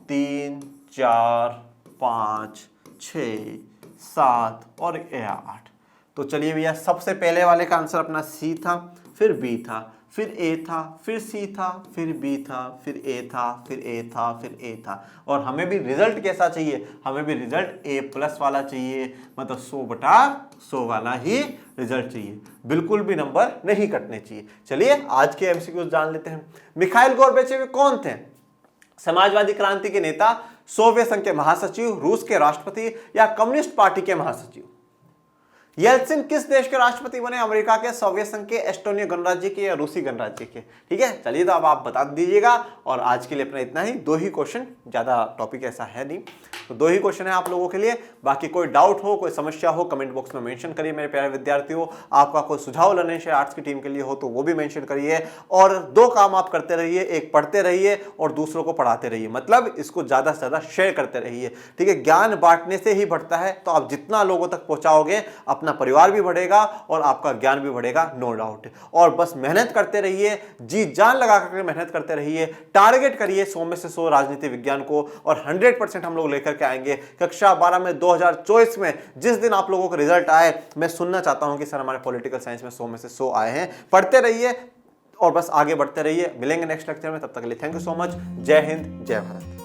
3 4 5 6 7 और 8। तो चलिए भैया, सबसे पहले वाले का आंसर अपना सी था, फिर बी था, फिर ए था, फिर सी था, फिर बी था, फिर ए था, फिर ए था, फिर ए था। और हमें भी रिजल्ट कैसा चाहिए? हमें भी रिजल्ट A+ वाला चाहिए, मतलब 100/100 वाला ही रिजल्ट चाहिए, बिल्कुल भी नंबर नहीं कटने चाहिए। चलिए आज के एमसीक्यूज जान लेते हैं। मिखाइल गोर्बाचेव कौन थे? समाजवादी क्रांति के नेता, सोवियत संघ के महासचिव, रूस के राष्ट्रपति या कम्युनिस्ट पार्टी के महासचिव? येल्सिन किस देश के राष्ट्रपति बने? अमेरिका के, सोवियत संघ के, एस्टोनिया गणराज्य के या रूसी गणराज्य के? ठीक है, चलिए तो अब आप बता दीजिएगा। और आज के लिए अपना इतना ही, 2 ही क्वेश्चन, ज्यादा टॉपिक ऐसा है नहीं, तो 2 ही क्वेश्चन है आप लोगों के लिए। बाकी कोई डाउट हो, कोई समस्या हो, कमेंट बॉक्स में मेंशन करिए मेरे प्यारे विद्यार्थियों। आपका कोई सुझाव लर्निंग शेयर आर्ट्स की टीम के लिए हो तो वो भी मेंशन करिए। और 2 काम आप करते रहिए, एक पढ़ते रहिए और दूसरों को पढ़ाते रहिए, मतलब इसको ज्यादा से ज्यादा शेयर करते रहिए, ठीक है। ज्ञान बांटने से ही बढ़ता है, तो आप जितना लोगों तक पहुंचाओगे अपना परिवार भी बढ़ेगा और आपका ज्ञान भी बढ़ेगा, नो डाउट। और बस मेहनत करते रहिए, जी जान लगा करके मेहनत करते रहिए, टारगेट करिए 100 में से 100 राजनीति विज्ञान को, और 100% हम लोग लेकर के आएंगे। कक्षा 12 में 2024 में जिस दिन आप लोगों को रिजल्ट आए, मैं सुनना चाहता हूं कि सर हमारे पॉलिटिकल साइंस में 100 में से 100 आए हैं। पढ़ते रहिए और बस आगे बढ़ते रहिए। मिलेंगे नेक्स्ट लेक्चर में, तब तक के लिए थैंक यू सो मच। जय हिंद, जय भारत।